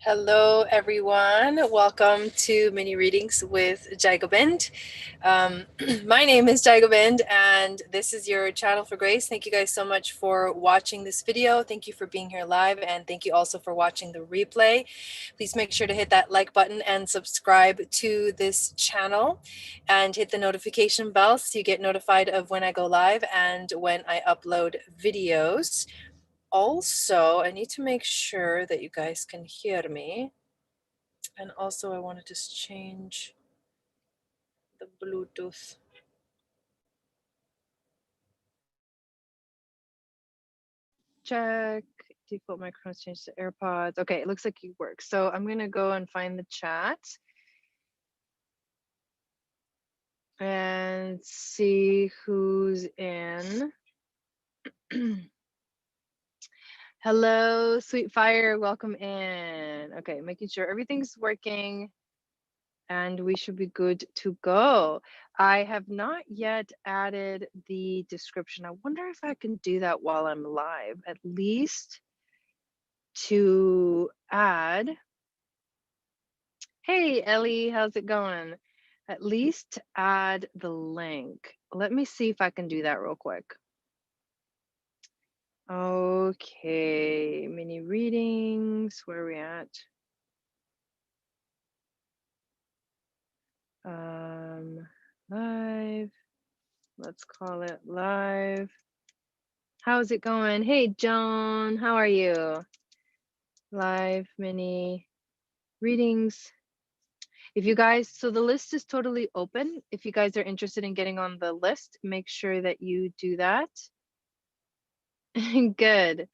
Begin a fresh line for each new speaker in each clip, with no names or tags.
Hello, everyone. Welcome to Mini Readings with Gobind. My name is Gobind, and this is your channel for grace. Thank you guys so much for watching this video. Thank you for being here live, and thank you also for watching the replay. Please make sure to hit that like button and subscribe to this channel, and hit the notification bell so you get notified of when I go live and when I upload videos. Also, I need to make sure that you guys can hear me. And also I want to just change the Bluetooth. Check. Default microphone changed to AirPods. Okay, it looks like it works. So I'm going to go and find the chat and see who's in. Hello, Sweet Fire. Welcome in. Okay, making sure everything's working and we should be good to go. I have not yet added the description. I wonder if I can do that while I'm live, at least to add. Hey, Ellie, how's it going? At least add the link. Let me see if I can do that real quick. Okay, mini readings, where are we at? Live, let's call it live. How's it going? Hey, Joan, how are you? Live mini readings. If you guys, so the list is totally open. If you guys are interested in getting on the list, make sure that you do that. Good.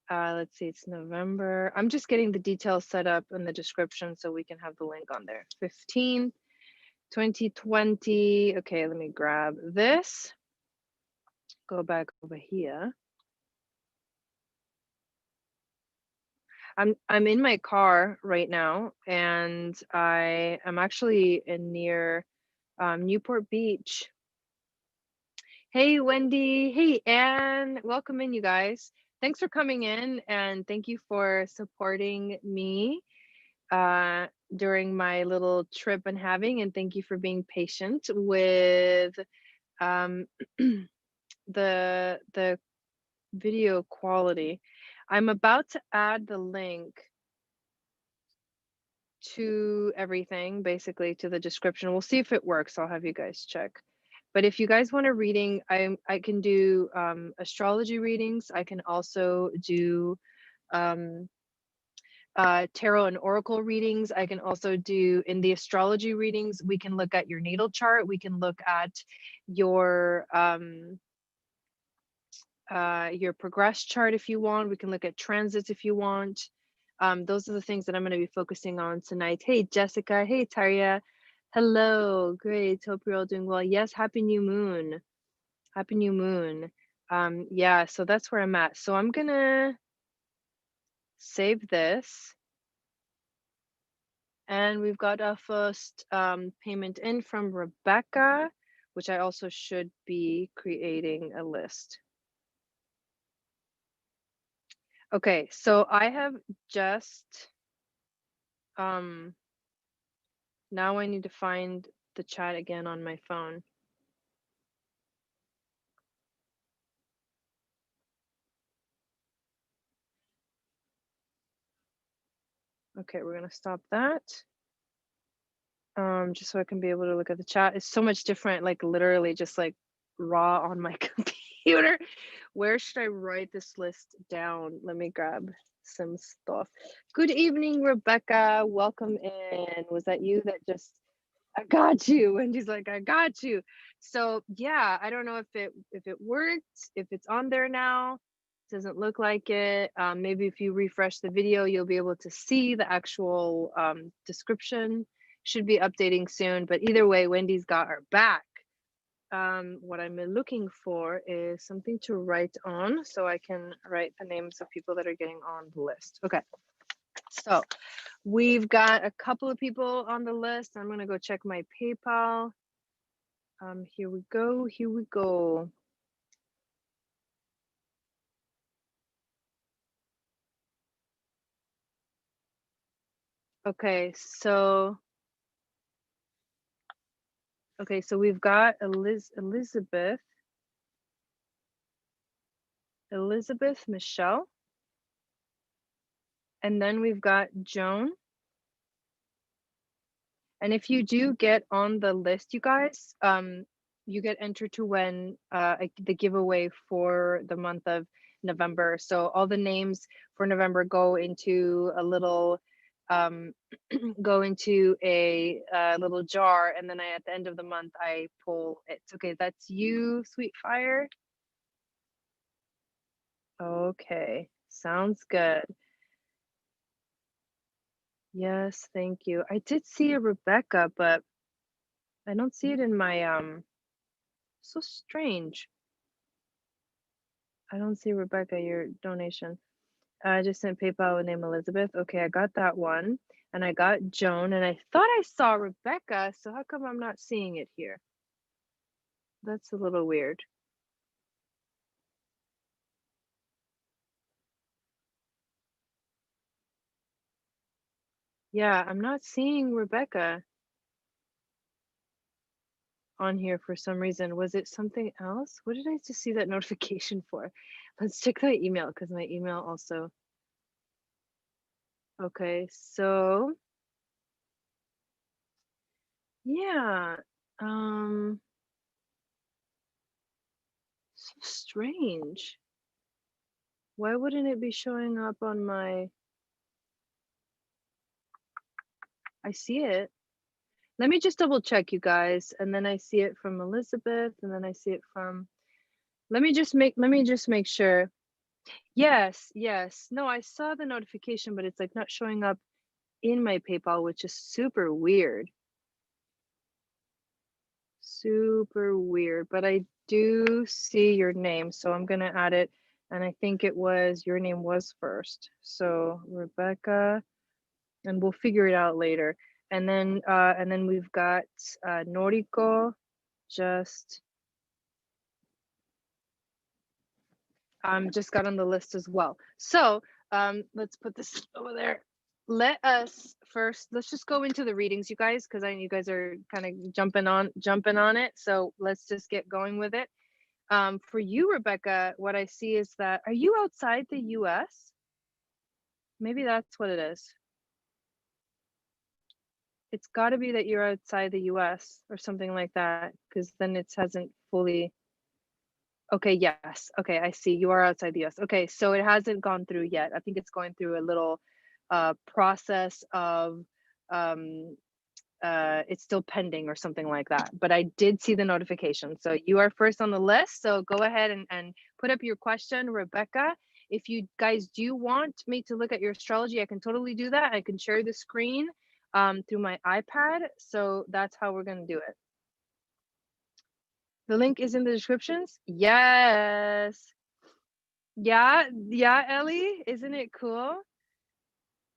Let's see, it's November. I'm just getting the details set up in the description so we can have the link on there. 15, 2020. Okay, let me grab this. Go back over here. I'm in my car right now, and I am actually near Newport Beach. Hey, Wendy. Hey, Anne. Welcome in, you guys. Thanks for coming in, and thank you for supporting me during my little trip and having, and thank you for being patient with the video quality. I'm about to add the link to everything, basically to the description. We'll see if it works. I'll have you guys check. But if you guys want a reading, I can do astrology readings. I can also do tarot and oracle readings. I can also do, in the astrology readings, we can look at your natal chart. We can look at your progress chart if you want. We can look at transits if you want. Those are the things that I'm going to be focusing on tonight. Hey, Jessica. Hey, Taria. Hello. Great. Hope you're all doing well. Yes, happy new moon. Happy new moon. Yeah, so that's where I'm at. So I'm going to save this. And we've got our first payment in from Rebecca, which I also should be creating a list. Okay, so I have just, now I need to find the chat again on my phone. Okay, we're gonna stop that. Just so I can be able to look at the chat. It's so much different, like literally just like raw on my computer. Where should I write this list down? Let me grab some stuff. Good evening, Rebecca. Welcome in. Was that you that just, I got you? And he's like, I got you. So yeah, I don't know if it worked, if it's on there now. Doesn't look like it. Maybe if you refresh the video, you'll be able to see the actual description. Should be updating soon, but either way, Wendy's got our back. What I'm looking for is something to write on so I can write the names of people that are getting on the list. Okay, so we've got a couple of people on the list. I'm gonna go check my PayPal. Here we go, here we go. Okay, so we've got Elizabeth Michelle, and then we've got Joan. And if you do get on the list, you guys, you get entered to win the giveaway for the month of November. So all the names for November go into a little go into a little jar, and then at the end of the month I pull it. Okay, that's you, Sweet Fire. Okay, sounds good. Yes, thank you. I did see a Rebecca, but I don't see it in my so strange. I don't see Rebecca, your donation. I just sent PayPal with name Elizabeth. Okay, I got that one. And I got Joan, and I thought I saw Rebecca, so how come I'm not seeing it here? That's a little weird. Yeah, I'm not seeing Rebecca on here for some reason. Was it something else? What did I just see that notification for? Let's check my email, because my email also. Okay, so yeah, so strange. Why wouldn't it be showing up on my? I see it. Let me just double check, you guys, and then I see it from Elizabeth, and then I see it from. Let me just make sure. Yes, yes. No, I saw the notification, but it's like not showing up in my PayPal, which is super weird. Super weird, but I do see your name, so I'm gonna add it, and I think it was your name was first. So Rebecca, and we'll figure it out later. And then we've got Noriko, just got on the list as well. So let's put this over there. Let's just go into the readings, you guys, because I know you guys are kind of jumping on it. So let's just get going with it. For you, Rebecca, what I see is that, are you outside the US? Maybe that's what it is. It's got to be that you're outside the US or something like that, because then it hasn't fully. Okay, yes. Okay, I see. You are outside the US. Okay, so it hasn't gone through yet. I think it's going through a little process of it's still pending or something like that. But I did see the notification. So you are first on the list. So go ahead and put up your question, Rebecca. If you guys do want me to look at your astrology, I can totally do that. I can share the screen through my iPad. So that's how we're going to do it. The link is in the descriptions. Yes. Yeah, yeah, Ellie, isn't it cool?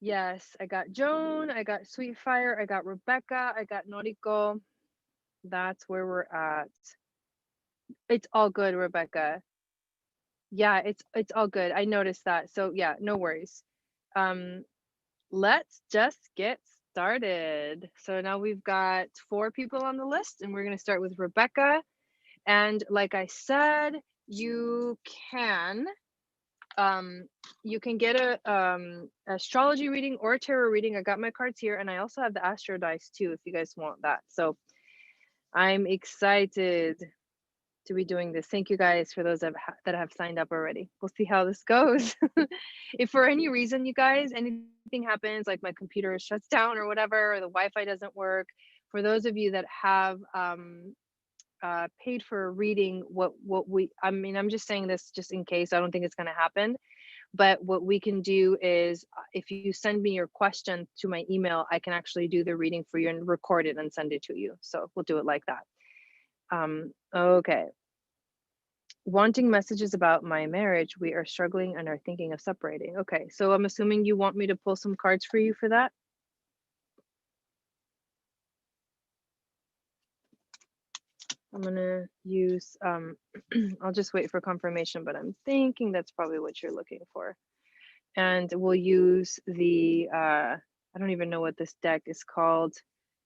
Yes, I got Joan, I got Sweet Fire, I got Rebecca, I got Noriko. That's where we're at. It's all good, Rebecca. Yeah, it's all good. I noticed that. So yeah, no worries. Let's just get started. So now we've got 4 people on the list, and we're going to start with Rebecca. And like I said, you can get a astrology reading or a tarot reading. I got my cards here, and I also have the astro dice too if you guys want that. So I'm excited to be doing this. Thank you guys for those that have signed up already. We'll see how this goes. If for any reason, you guys, anything happens, like my computer shuts down or whatever, or the Wi-Fi doesn't work, for those of you that have paid for a reading, I'm just saying this just in case. I don't think it's going to happen. But what we can do is, if you send me your question to my email, I can actually do the reading for you and record it and send it to you. So we'll do it like that. Okay. Wanting messages about my marriage. We are struggling and are thinking of separating. Okay, so I'm assuming you want me to pull some cards for you for that? I'm gonna use, I'll just wait for confirmation, but I'm thinking that's probably what you're looking for. And we'll use the I don't even know what this deck is called.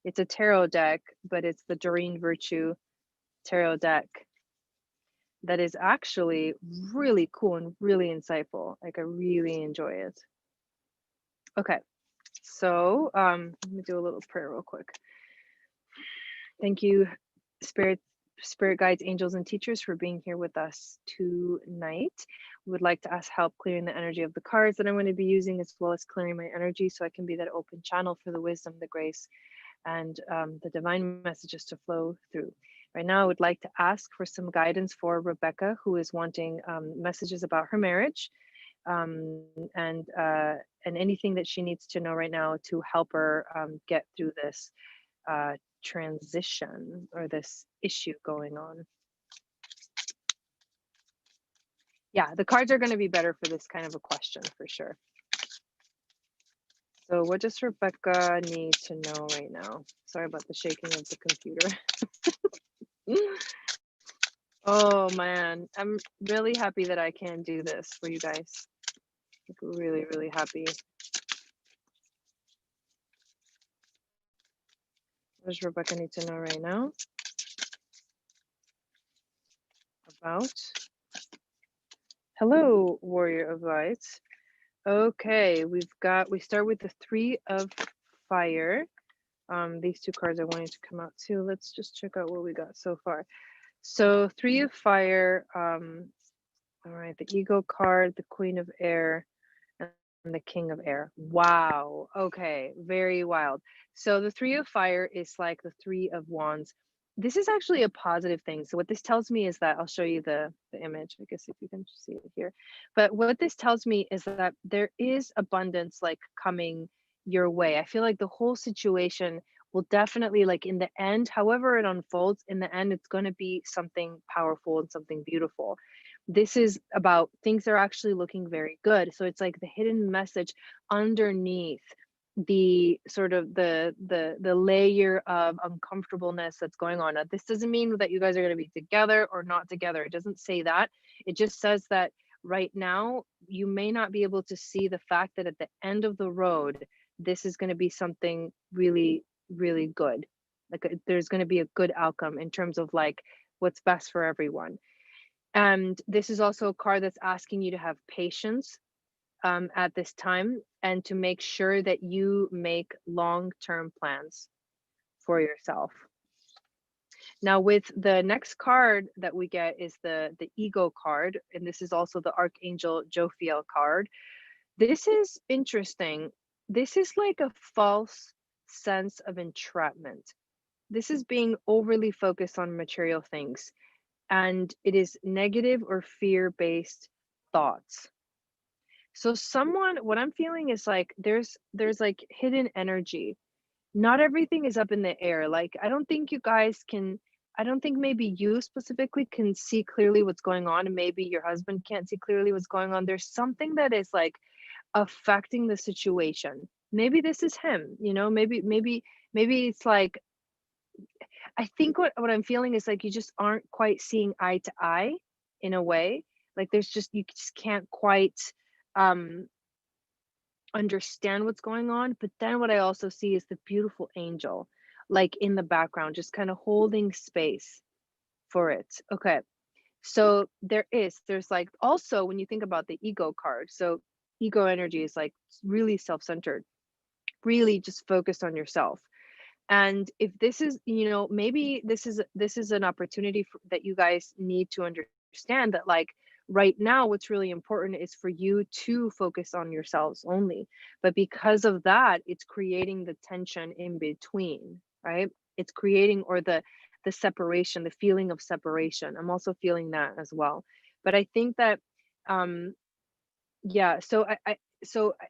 It's a tarot deck, but it's the Doreen Virtue tarot deck that is actually really cool and really insightful. Like I really enjoy it. Okay, so let me do a little prayer real quick. Thank you, spirit guides, angels, and teachers for being here with us tonight. We would like to ask help clearing the energy of the cards that I'm going to be using, as well as clearing my energy so I can be that open channel for the wisdom, the grace, and the divine messages to flow through. Right now, I would like to ask for some guidance for Rebecca, who is wanting messages about her marriage, and anything that she needs to know right now to help her get through this transition or this issue going on. Yeah, the cards are going to be better for this kind of a question for sure. So what does Rebecca need to know right now? Sorry about the shaking of the computer. Oh man, I'm really happy that I can do this for you guys. Like really, really happy. What does Rebecca need to know right now? About. Hello, Warrior of Light. Okay, we start with the 3 of Fire. These 2 cards I wanted to come out too. Let's just check out what we got so far. So 3 of Fire, all right, the Eagle card, the Queen of Air, and the King of Air. Wow, okay, very wild. So the 3 of Fire is like the 3 of Wands. This is actually a positive thing. So what this tells me is that, I'll show you the image, I guess if you can see it here. But what this tells me is that there is abundance like coming your way. I feel like the whole situation will definitely, like in the end, however it unfolds, in the end, it's going to be something powerful and something beautiful. This is about things are actually looking very good. So it's like the hidden message underneath the sort of the layer of uncomfortableness that's going on. Now, this doesn't mean that you guys are going to be together or not together. It doesn't say that. It just says that right now you may not be able to see the fact that at the end of the road, this is going to be something really, really good. Like there's going to be a good outcome in terms of like what's best for everyone. And this is also a card that's asking you to have patience at this time, and to make sure that you make long-term plans for yourself. Now, with the next card that we get is the Ego card, and this is also the Archangel Jophiel card. This is interesting. This is like a false sense of entrapment. This is being overly focused on material things, and it is negative or fear-based thoughts. So what I'm feeling is like there's like hidden energy. Not everything is up in the air. Like I don't think maybe you specifically can see clearly what's going on, and maybe your husband can't see clearly what's going on. There's something that is like affecting the situation. Maybe this is him, maybe it's like, I think what I'm feeling is like you just aren't quite seeing eye to eye in a way. Like you just can't quite understand what's going on. But then what I also see is the beautiful angel, like in the background, just kind of holding space for it. Okay. So there's like, also when you think about the ego card, so ego energy is like really self-centered, really just focused on yourself. And if this is, maybe this is an opportunity that you guys need to understand that, like, right now what's really important is for you to focus on yourselves only. But because of that, it's creating the tension in between, right? It's creating, or the separation, the feeling of separation. I'm also feeling that as well. But I think that yeah,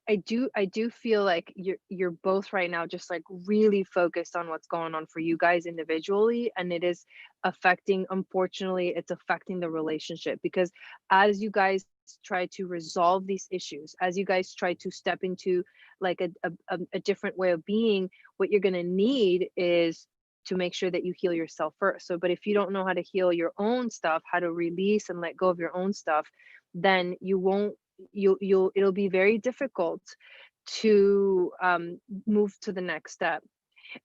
I do feel like you're both right now just like really focused on what's going on for you guys individually, and it is affecting, unfortunately, it's affecting the relationship, because as you guys try to resolve these issues, as you guys try to step into like a different way of being, what you're going to need is to make sure that you heal yourself first. So, but if you don't know how to heal your own stuff, how to release and let go of your own stuff, then you won't, it'll be very difficult to move to the next step.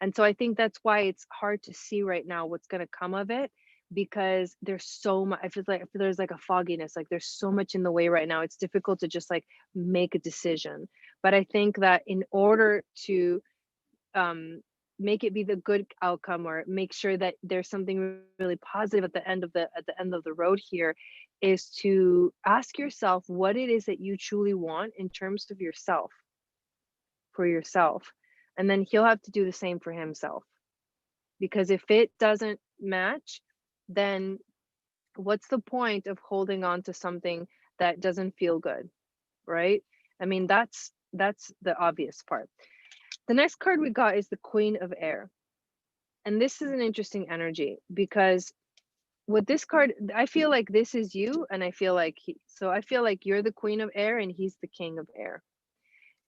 And so I think that's why it's hard to see right now what's going to come of it, because there's so much. I feel there's like a fogginess, like there's so much in the way right now. It's difficult to just like make a decision. But I think that in order to make it be the good outcome, or make sure that there's something really positive at the end of the road here, is to ask yourself what it is that you truly want in terms of yourself, for yourself. And then he'll have to do the same for himself. Because if it doesn't match, then what's the point of holding on to something that doesn't feel good, right? I mean, that's the obvious part. The next card we got is the Queen of Air. And this is an interesting energy, because with this card, I feel like this is you, and I feel like I feel like you're the Queen of Air and he's the King of Air.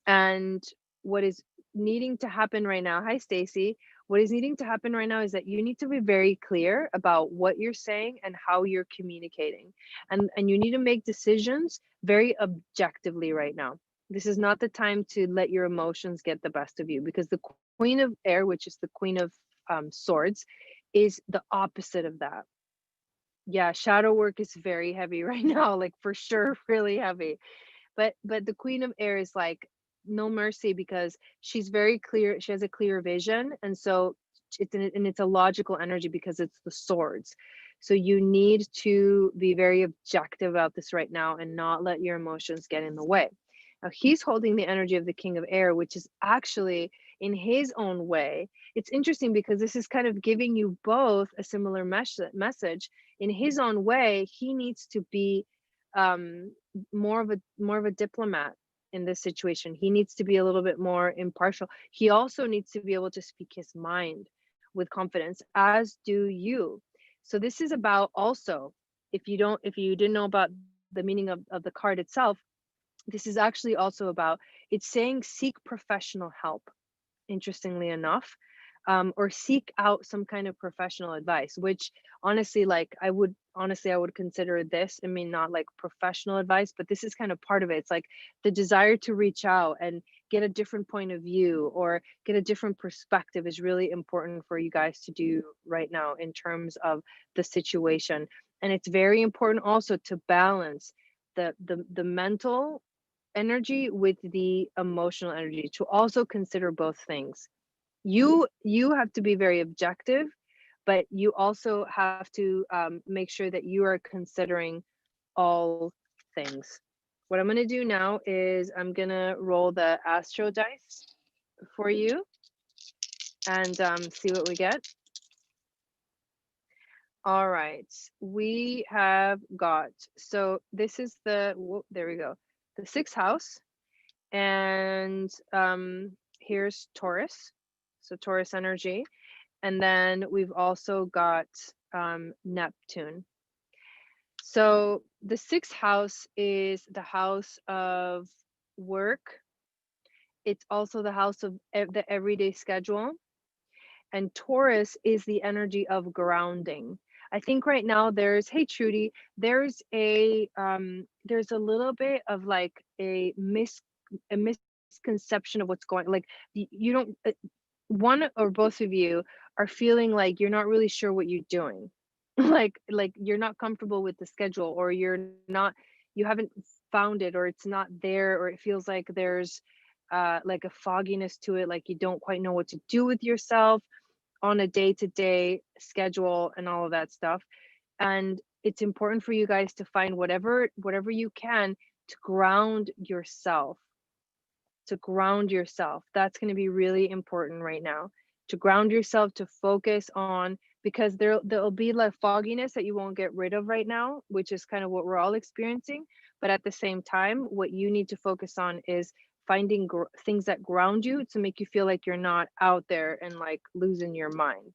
And what is needing to happen right now, hi Stacy, what is needing to happen right now is that you need to be very clear about what you're saying and how you're communicating. And you need to make decisions very objectively right now. This is not the time to let your emotions get the best of you, because the Queen of Air, which is the Queen of Swords, is the opposite of that. Yeah, shadow work is very heavy right now, like for sure, really heavy. But the Queen of Air is like no mercy, because she's very clear. She has a clear vision, and so it's a logical energy because it's the swords. So you need to be very objective about this right now and not let your emotions get in the way. Now he's holding the energy of the King of Air, which is actually in his own way. It's interesting because this is kind of giving you both a similar message. In his own way, he needs to be um more of a diplomat in this situation. He needs to be a little bit more impartial. He also needs to be able to speak his mind with confidence, as do you. So this is about also, if you didn't know about the meaning of the card itself, this is actually also about, it's saying seek professional help, interestingly enough, or seek out some kind of professional advice, which honestly, like I would consider this, I mean, not like professional advice, but this is kind of part of it. It's like the desire to reach out and get a different point of view or get a different perspective is really important for you guys to do right now in terms of the situation. And it's very important also to balance the mental energy with the emotional energy, to also consider both things. You have to be very objective, but you also have to make sure that you are considering all things. What I'm going to do now is I'm going to roll the astro dice for you and see what we get. All right, we have got, so this is there we go, the sixth house. And here's Taurus, so Taurus energy. And then we've also got Neptune. So the sixth house is the house of work. It's also the house of the everyday schedule. And Taurus is the energy of grounding. I think right now there's, hey Trudy, there's a little bit of like a misconception of what's going, like you don't one or both of you are feeling like you're not really sure what you're doing. Like you're not comfortable with the schedule, or you haven't found it, or it's not there, or it feels like there's like a fogginess to it, like you don't quite know what to do with yourself on a day-to-day schedule and all of that stuff. And it's important for you guys to find whatever you can to ground yourself. That's going to be really important right now, to ground yourself, to focus on, because there'll be like fogginess that you won't get rid of right now, which is kind of what we're all experiencing. But at the same time, what you need to focus on is finding things that ground you, to make you feel like you're not out there and like losing your mind,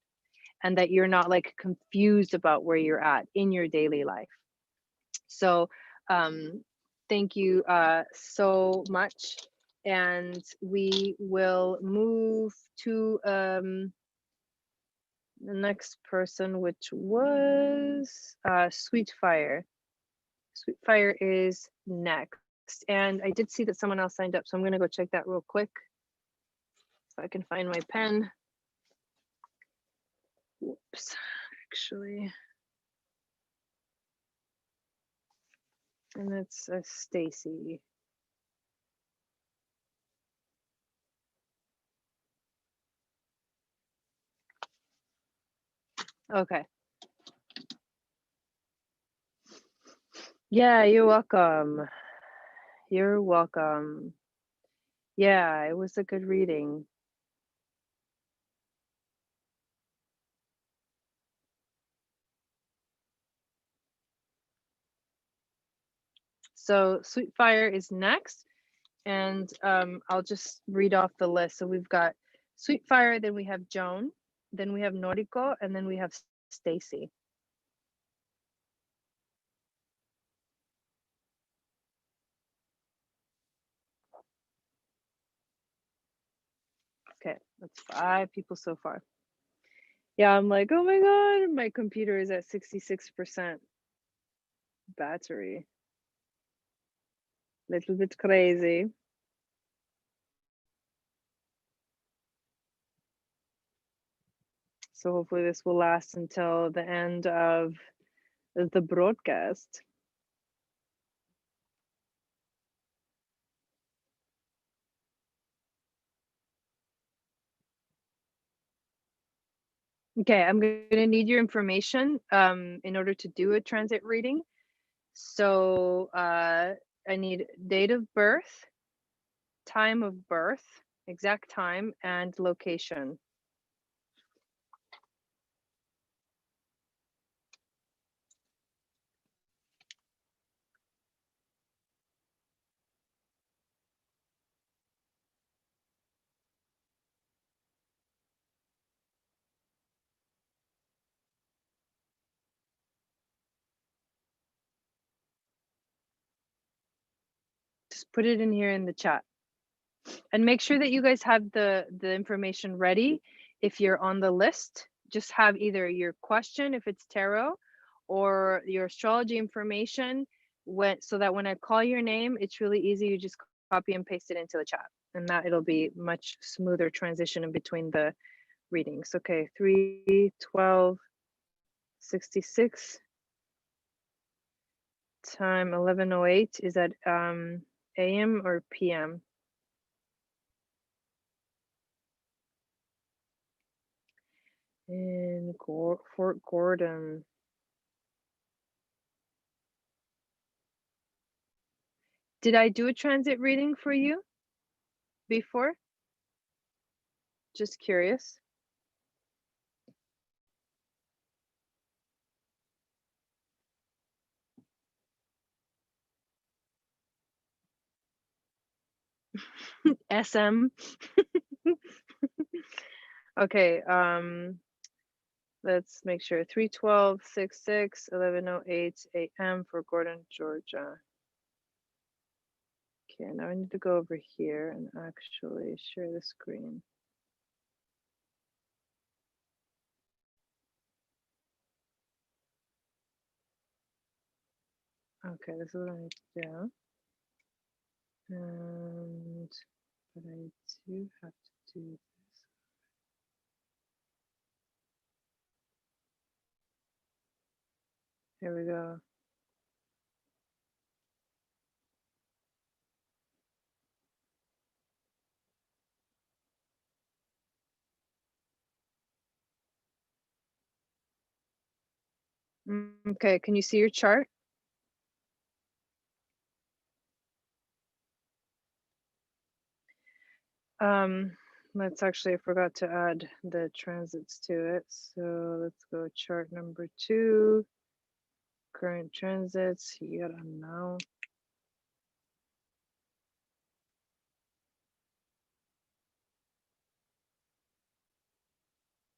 and that you're not like confused about where you're at in your daily life. So thank you so much. And we will move to the next person, which was Sweet Fire. Sweet Fire is next. and I did see that someone else signed up, so I'm going to go check that real quick. If I can find my pen. Whoops, actually. And it's Stacy. Okay. Yeah, you're welcome. You're welcome. Yeah, it was a good reading. So Sweet Fire is next, and I'll just read off the list. So we've got Sweet Fire, then we have Joan, then we have Noriko, and then we have Stacy. Okay, that's 5 people so far. Yeah, I'm like, oh my god, my computer is at 66% battery. Little bit crazy. So hopefully this will last until the end of the broadcast. Okay, I'm going to need your information in order to do a transit reading. So I need date of birth, time of birth, exact time, and location. Just put it in here in the chat. And make sure that you guys have the information ready. If you're on the list, just have either your question, if it's tarot, or your astrology information, so that when I call your name, it's really easy. You just copy and paste it into the chat, and that it'll be much smoother transition in between the readings. Okay, 3/12/66. Time 11:08. Is that AM or PM? In Fort Gordon. Did I do a transit reading for you before? Just curious. SM. Okay, let's make sure. 3/12/66, 11:08 AM for Gordon, Georgia. Okay, now I need to go over here and actually share the screen. Okay, this is what I need to do. But I do have to do this. Here we go. Okay, can you see your chart? Let's actually, I forgot to add the transits to it. So let's go chart number 2, current transits, here and now.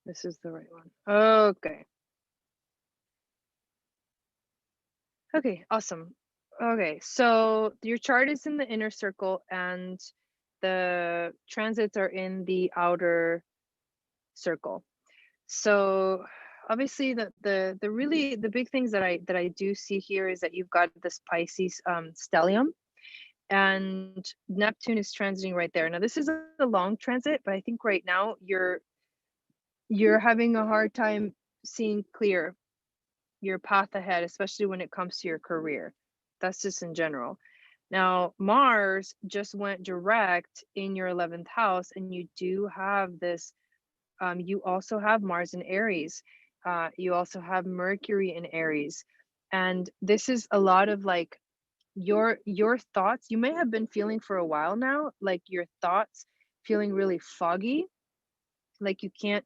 This is the right one. Okay. Okay, awesome. Okay, so your chart is in the inner circle and the transits are in the outer circle. So obviously the big things that I do see here is that you've got this Pisces stellium, and Neptune is transiting right there. Now this is a long transit, but I think right now you're having a hard time seeing clear your path ahead, especially when it comes to your career. That's just in general. Now, Mars just went direct in your 11th house, and you do have this. You also have Mars in Aries. You also have Mercury in Aries, and this is a lot of like your thoughts. You may have been feeling for a while now, like your thoughts feeling really foggy, like you can't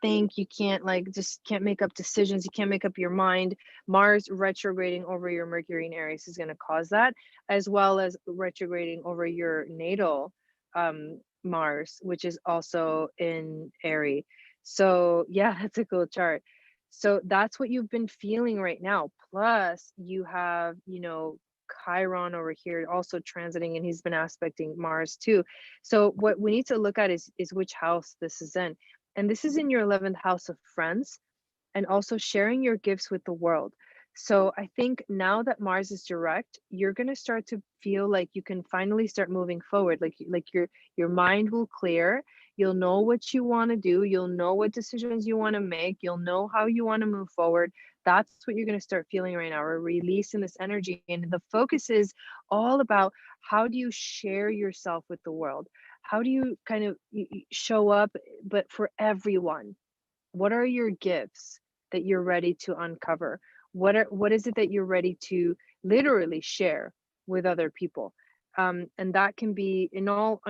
think, you can't like just can't make up decisions, you can't make up your mind. Mars retrograding over your Mercury in Aries is going to cause that, as well as retrograding over your natal Mars, which is also in Aries. So yeah, that's a cool chart. So that's what you've been feeling right now. Plus you have, Chiron over here also transiting, and he's been aspecting Mars too. So what we need to look at is which house this is in. And this is in your 11th house of friends, and also sharing your gifts with the world. So I think now that Mars is direct, you're going to start to feel like you can finally start moving forward. Like your mind will clear. You'll know what you want to do. You'll know what decisions you want to make. You'll know how you want to move forward. That's what you're going to start feeling right now. We're releasing this energy, and the focus is all about how do you share yourself with the world? How do you kind of show up, but for everyone? What are your gifts that you're ready to uncover? What is it that you're ready to literally share with other people? And that can be in all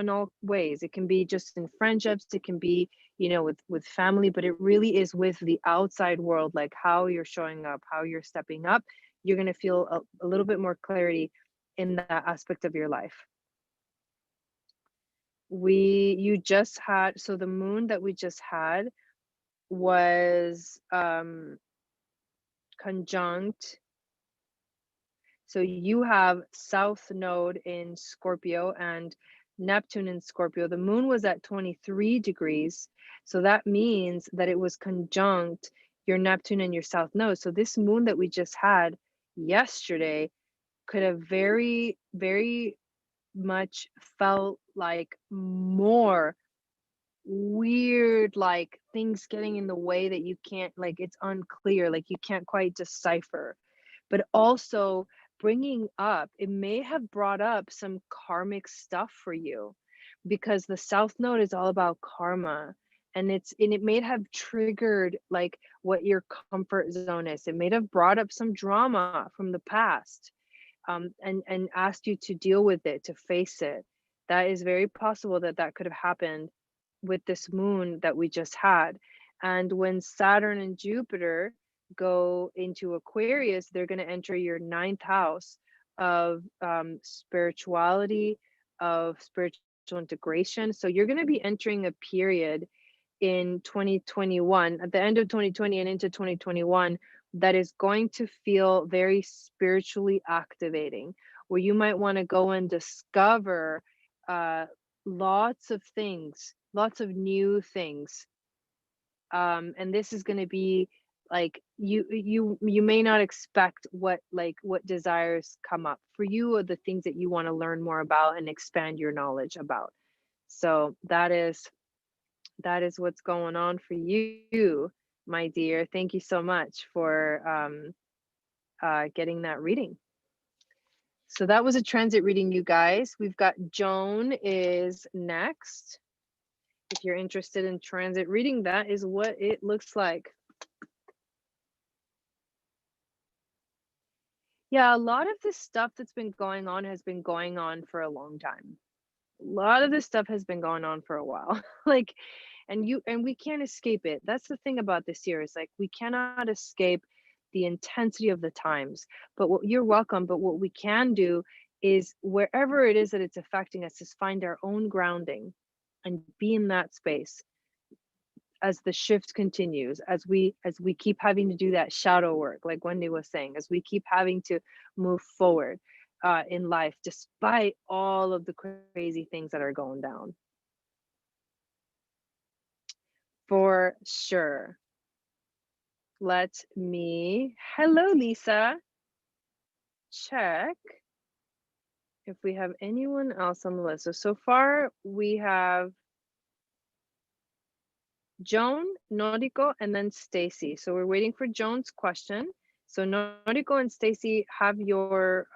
ways. It can be just in friendships. It can be, with family, but it really is with the outside world, like how you're showing up, how you're stepping up. You're going to feel a little bit more clarity in that aspect of your life. You just had, so the moon that we just had was conjunct. So you have South Node in Scorpio and Neptune in Scorpio. The moon was at 23 degrees. So that means that it was conjunct your Neptune and your South Node. So this moon that we just had yesterday could have very, very much felt like more weird, like things getting in the way that you can't, like it's unclear, like you can't quite decipher. But also bringing up, it may have brought up some karmic stuff for you, because the South Node is all about karma. And it may have triggered like what your comfort zone is. It may have brought up some drama from the past, and asked you to deal with it, to face it. That is very possible that that could have happened with this moon that we just had. And when Saturn and Jupiter go into Aquarius, they're going to enter your ninth house of spirituality, of spiritual integration. So you're going to be entering a period in 2021, at the end of 2020 and into 2021, that is going to feel very spiritually activating, where you might want to go and discover uh, lots of things, lots of new things. And this is going to be like you may not expect what desires come up for you, or the things that you want to learn more about and expand your knowledge about. So that is what's going on for you, my dear. Thank you so much for getting that reading. So that was a transit reading, you guys. We've got Joan is next. If you're interested in transit reading, that is what it looks like. Yeah, a lot of this stuff that's been going on has been going on for a long time. A lot of this stuff has been going on for a while. Like, and we can't escape it. That's the thing about this year, is like we cannot escape the intensity of the times. But what you're welcome, but what we can do is, wherever it is that it's affecting us, is find our own grounding and be in that space as the shift continues, as we keep having to do that shadow work, like Wendy was saying, as we keep having to move forward in life, despite all of the crazy things that are going down. For sure. Hello, Lisa. check if we have anyone else on the list. So far we have Joan, Noriko, and then Stacy. So we're waiting for Joan's question. So Noriko and Stacy, have your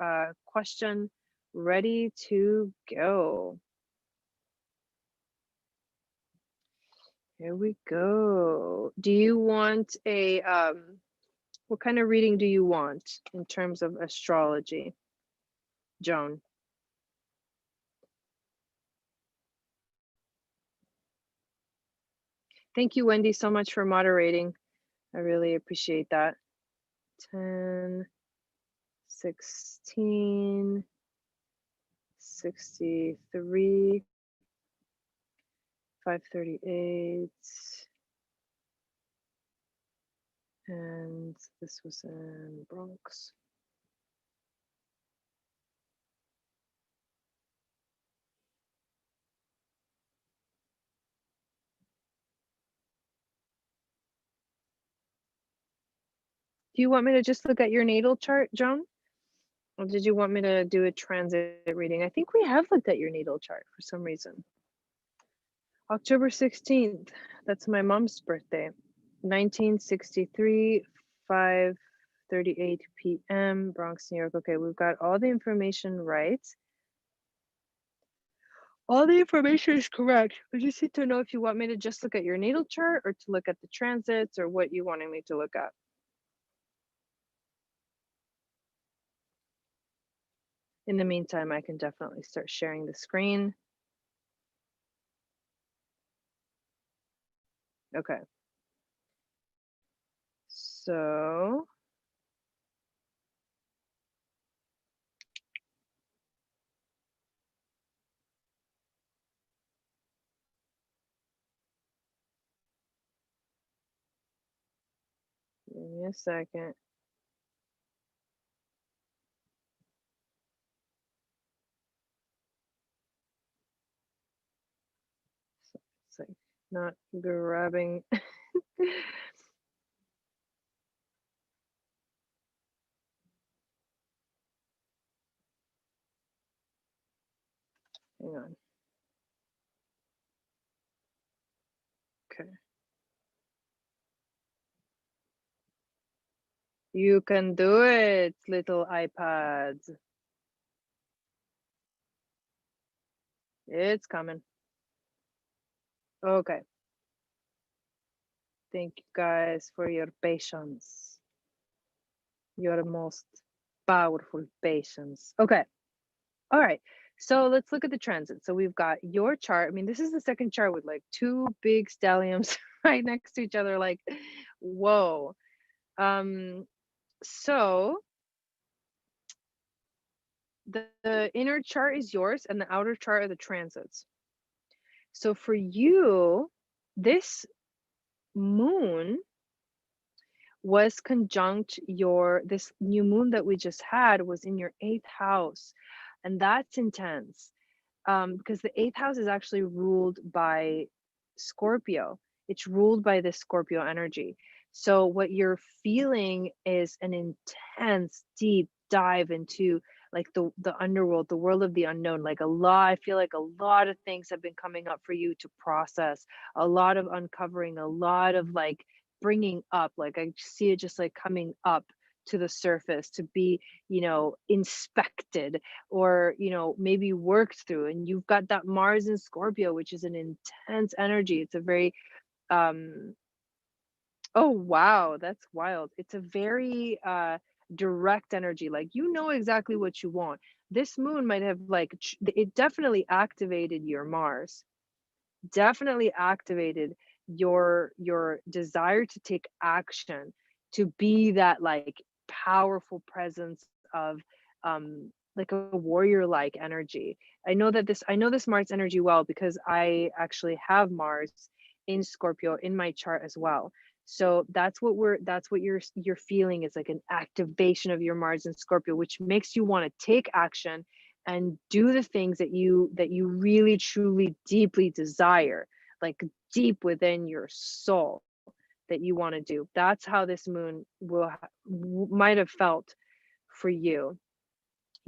question ready to go. Here we go. Do you want a, what kind of reading do you want in terms of astrology, Joan? Thank you, Wendy, so much for moderating. I really appreciate that. 10, 16, 63, 538, and this was in Bronx. Do you want me to just look at your natal chart, Joan? Or did you want me to do a transit reading? I think we have looked at your natal chart for some reason. October 16th, that's my mom's birthday. 1963, 5:38 p.m., Bronx, New York. Okay, we've got all the information right. All the information is correct. I just need to know if you want me to just look at your natal chart or to look at the transits or what you wanted me to look at. In the meantime, I can definitely start sharing the screen. Okay. So give me a second. So it's like not grabbing. Hang on. Okay. You can do it, little iPads. It's coming. Okay. Thank you guys for your patience. Your most powerful patience. Okay. All right. So let's look at the transit. So we've got your chart. I mean, this is the second chart with like two big stallions right next to each other. Like, whoa. So the inner chart is yours and the outer chart are the transits. So for you, this moon was conjunct this new moon that we just had was in your 8th house, and that's intense, because the 8th house is actually ruled by Scorpio. It's ruled by this Scorpio energy. So what you're feeling is an intense deep dive into like the underworld, the world of the unknown. Like I feel like a lot of things have been coming up for you to process, a lot of uncovering, a lot of like bringing up. Like I see it just like coming up to the surface to be, inspected or, maybe worked through. And you've got that Mars in Scorpio, which is an intense energy. It's a very oh wow, that's wild. It's a very direct energy. Like you know exactly what you want. This moon might have like it definitely activated your Mars. Definitely activated your desire to take action, to be that like powerful presence of like a warrior like energy. I know this Mars energy well because I actually have Mars in Scorpio in my chart as well. So that's what you're feeling is like an activation of your Mars in Scorpio, which makes you want to take action and do the things that you really truly deeply desire, like deep within your soul, that you want to do. That's how this moon might have felt for you.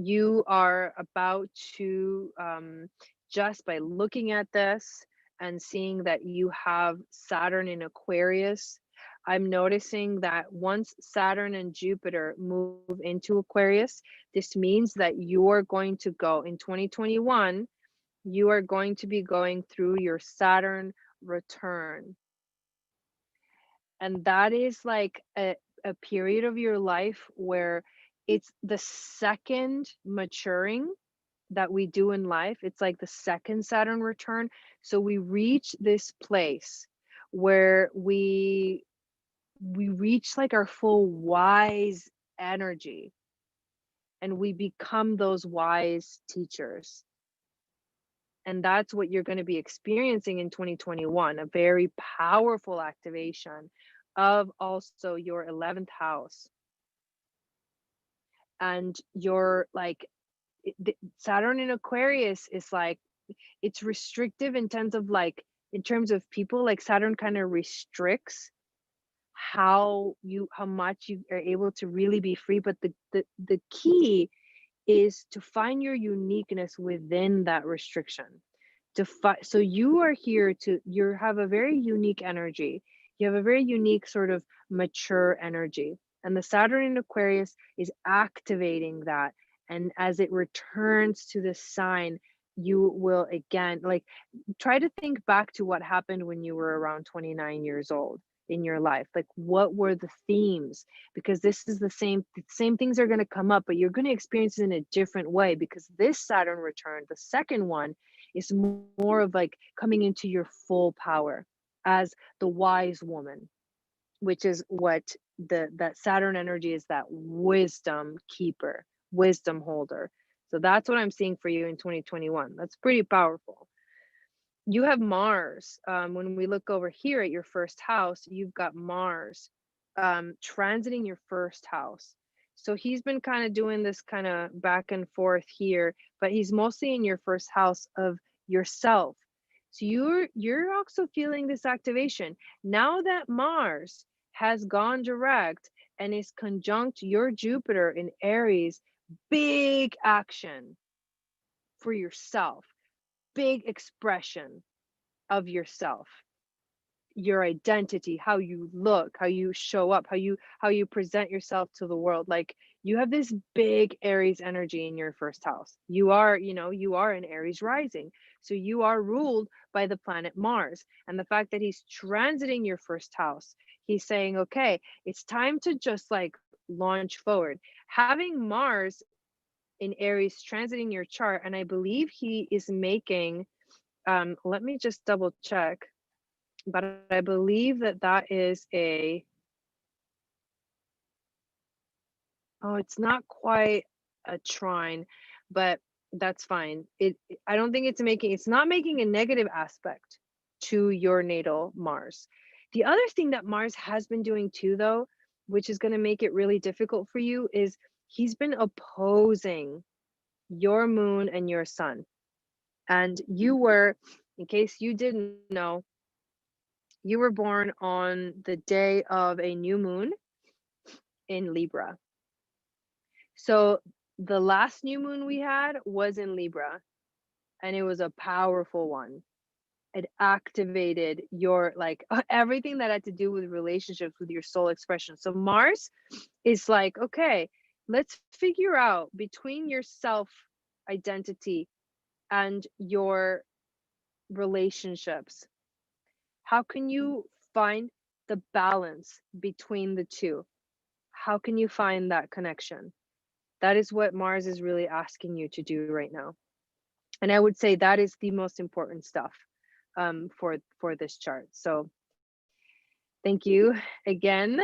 you are about to, just by looking at this and seeing that you have Saturn in Aquarius, I'm noticing that once Saturn and Jupiter move into Aquarius, this means that you're going to go in 2021, you are going to be going through your Saturn return. And that is like a period of your life where it's the second maturing that we do in life. It's like the second Saturn return. So we reach this place where we reach like our full wise energy, and we become those wise teachers. And that's what you're going to be experiencing in 2021, a very powerful activation of also your 11th house. And your like Saturn in Aquarius is like, it's restrictive in terms of like, in terms of people, like Saturn kind of restricts how much you are able to really be free. But the key is to find your uniqueness within that restriction. So you are here to, you have a very unique energy. You have a very unique sort of mature energy. And the Saturn in Aquarius is activating that. And as it returns to the sign, you will again, like, try to think back to what happened when you were around 29 years old in your life. Like, what were the themes? Because this is the same things are going to come up, but you're going to experience it in a different way, because this Saturn return, the second one, is more of like coming into your full power as the wise woman, which is what that Saturn energy is, that wisdom keeper, wisdom holder. So that's what I'm seeing for you in 2021. That's pretty powerful. You have Mars. When we look over here at your first house, you've got Mars transiting your first house. So he's been kind of doing this kind of back and forth here, but he's mostly in your first house of yourself. So you're also feeling this activation. Now that Mars has gone direct and is conjunct your Jupiter in Aries, big action for yourself, big expression of yourself, your identity, how you look, how you show up, how you present yourself to the world. Like, you have this big Aries energy in your first house. You are, you are an Aries rising. So you are ruled by the planet Mars. And the fact that he's transiting your first house, he's saying, okay, it's time to just like launch forward. Having Mars in Aries transiting your chart, and I believe he is making, let me just double check, but I believe that that is oh, it's not quite a trine, but that's fine. I don't think it's not making a negative aspect to your natal Mars. The other thing that Mars has been doing too, though, which is going to make it really difficult for you, is he's been opposing your moon and your sun. And you were, in case you didn't know, you were born on the day of a new moon in Libra. So the last new moon we had was in Libra, and it was a powerful one. It activated your like everything that had to do with relationships, with your soul expression. So Mars is like, okay, let's figure out between your self identity and your relationships, how can you find the balance between the two? How can you find that connection? That is what Mars is really asking you to do right now. And I would say that is the most important stuff for this chart. So thank you again.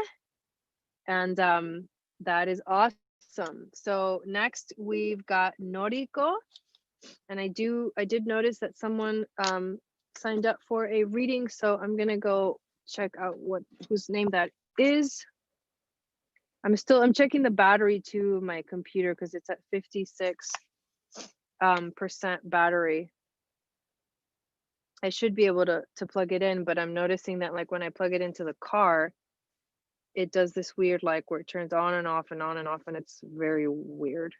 And that is awesome. So next we've got Noriko. And I did notice that someone signed up for a reading. So I'm gonna go check out whose name that is. I'm checking the battery to my computer because it's at 56% battery. I should be able to plug it in, but I'm noticing that like when I plug it into the car, it does this weird like where it turns on and off and on and off, and it's very weird.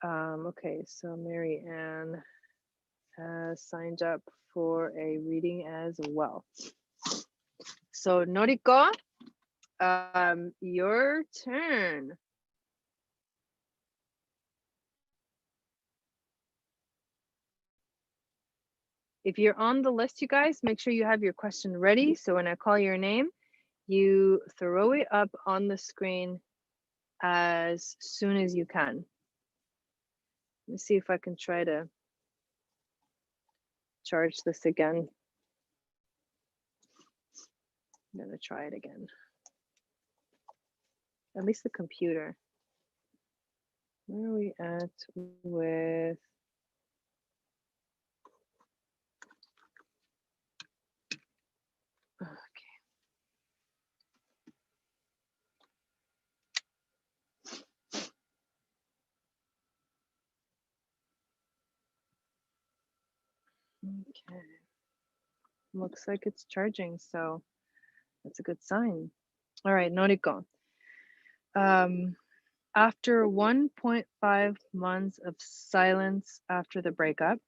Okay, so Mary Ann has signed up for a reading as well. So Noriko, your turn. If you're on the list, you guys, make sure you have your question ready. So when I call your name, you throw it up on the screen as soon as you can. Let me see if I can try to charge this again. I'm gonna try it again. At least the computer. Where are we at with? Okay. Looks like it's charging, so that's a good sign. All right, Noriko. After 1.5 months of silence after the breakup,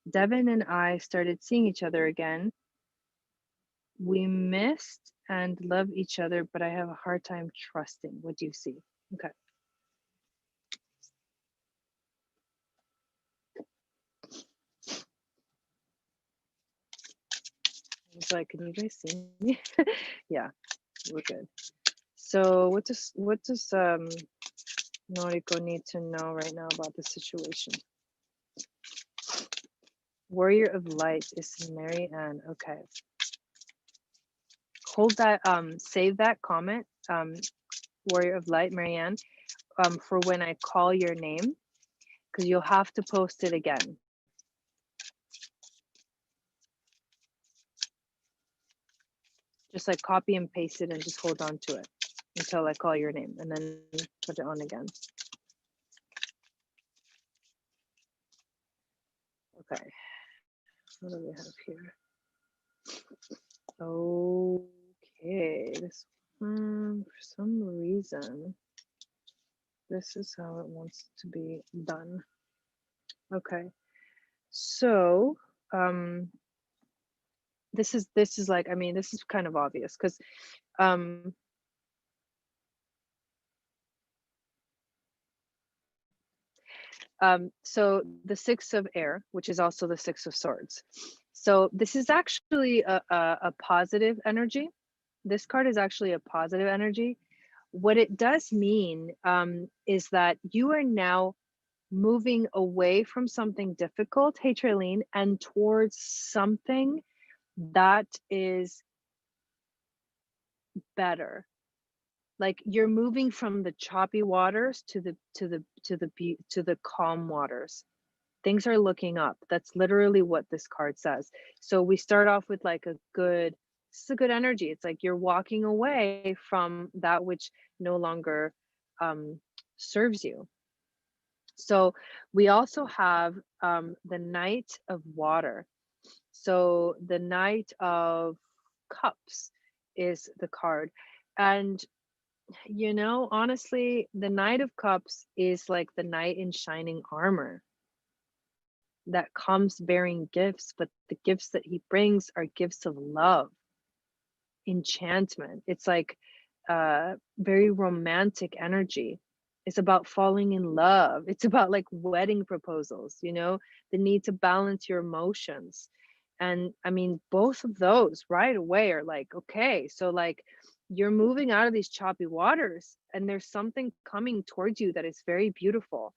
Devin and I started seeing each other again. We missed and love each other, but I have a hard time trusting. What do you see? Okay. It's like, can you guys see me? Yeah, we're good. So what does Noriko need to know right now about the situation? Warrior of Light is Mary Ann. Okay. Hold that, save that comment, Warrior of Light, Mary Ann, for when I call your name, because you'll have to post it again. Just like copy and paste it and just hold on to it until I call your name and then put it on again. Okay. What do we have here? Okay, this for some reason, this is how it wants to be done. Okay, so this is like, I mean, this is kind of obvious because so the Six of Air, which is also the Six of Swords. So this is actually a positive energy. This card is actually a positive energy. What it does mean is that you are now moving away from something difficult, hey Trilene, and towards something that is better. Like you're moving from the choppy waters to the calm waters. Things are looking up. That's literally what this card says. So we start off with like this is a good energy. It's like you're walking away from that which no longer serves you. So we also have the Knight of Water. So the Knight of Cups is the card. And you know, honestly, the Knight of Cups is like the knight in shining armor that comes bearing gifts, but the gifts that he brings are gifts of love, enchantment. It's like very romantic energy. It's about falling in love. It's about like wedding proposals, you know, the need to balance your emotions. And I mean, both of those right away are like, okay, so like you're moving out of these choppy waters and there's something coming towards you that is very beautiful.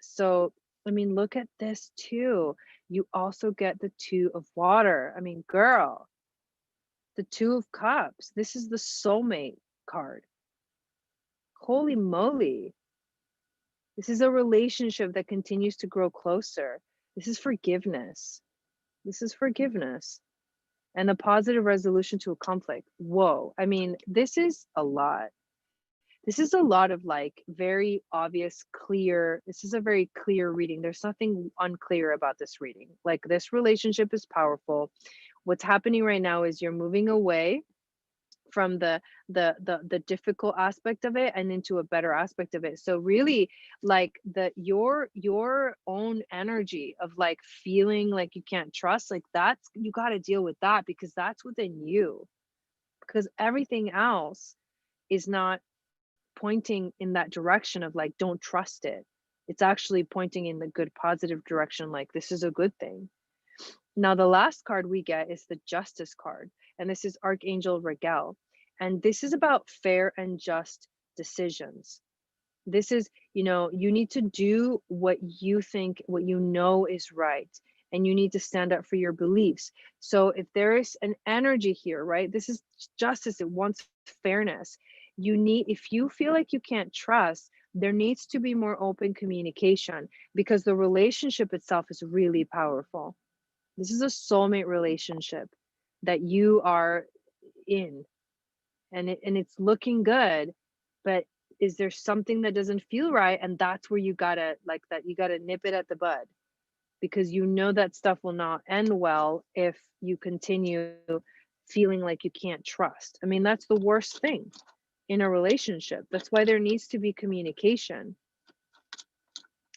So, I mean, look at this too. You also get the Two of Water. I mean, girl, the Two of Cups. This is the soulmate card. Holy moly. This is a relationship that continues to grow closer. This is forgiveness. This is forgiveness and a positive resolution to a conflict. Whoa. I mean, this is a lot. This is a lot of like very obvious, clear. This is a very clear reading. There's nothing unclear about this reading. Like this relationship is powerful. What's happening right now is you're moving away from the difficult aspect of it and into a better aspect of it. So really, like, your own energy of like feeling like you can't trust, like that's, you got to deal with that, because that's within you, because everything else is not pointing in that direction of like don't trust it. It's actually pointing in the good positive direction, like this is a good thing. Now, the last card we get is the Justice card, and this is Archangel Regel. And this is about fair and just decisions. This is, you know, you need to do what you think, what you know is right, and you need to stand up for your beliefs. So if there is an energy here, right, this is justice, it wants fairness. You need, if you feel like you can't trust, there needs to be more open communication, because the relationship itself is really powerful. This is a soulmate relationship that you are in, and it's looking good, but is there something that doesn't feel right? And that's where you gotta, like, that you gotta nip it at the bud, because you know that stuff will not end well if you continue feeling like you can't trust. I mean, that's the worst thing in a relationship. That's why there needs to be communication.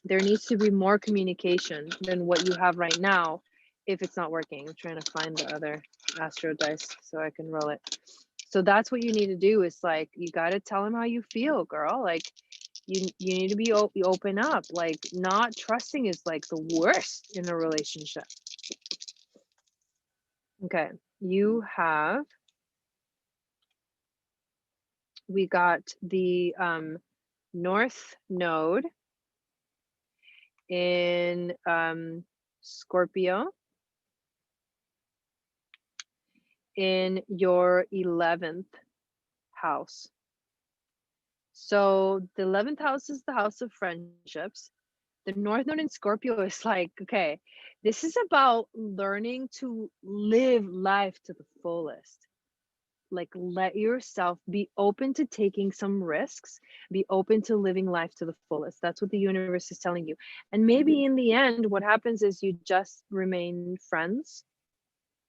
There needs to be more communication than what you have right now if it's not working. I'm trying to find the other astro dice so I can roll it. So that's what you need to do, is like, you got to tell him how you feel, girl. Like, you need to be open up. Like, not trusting is like the worst in a relationship. Okay, we got the North Node in Scorpio in your 11th house. So the 11th house is the house of friendships. The North Node in Scorpio is like, okay, this is about learning to live life to the fullest. Like, let yourself be open to taking some risks, be open to living life to the fullest. That's what the universe is telling you. And maybe in the end, what happens is you just remain friends.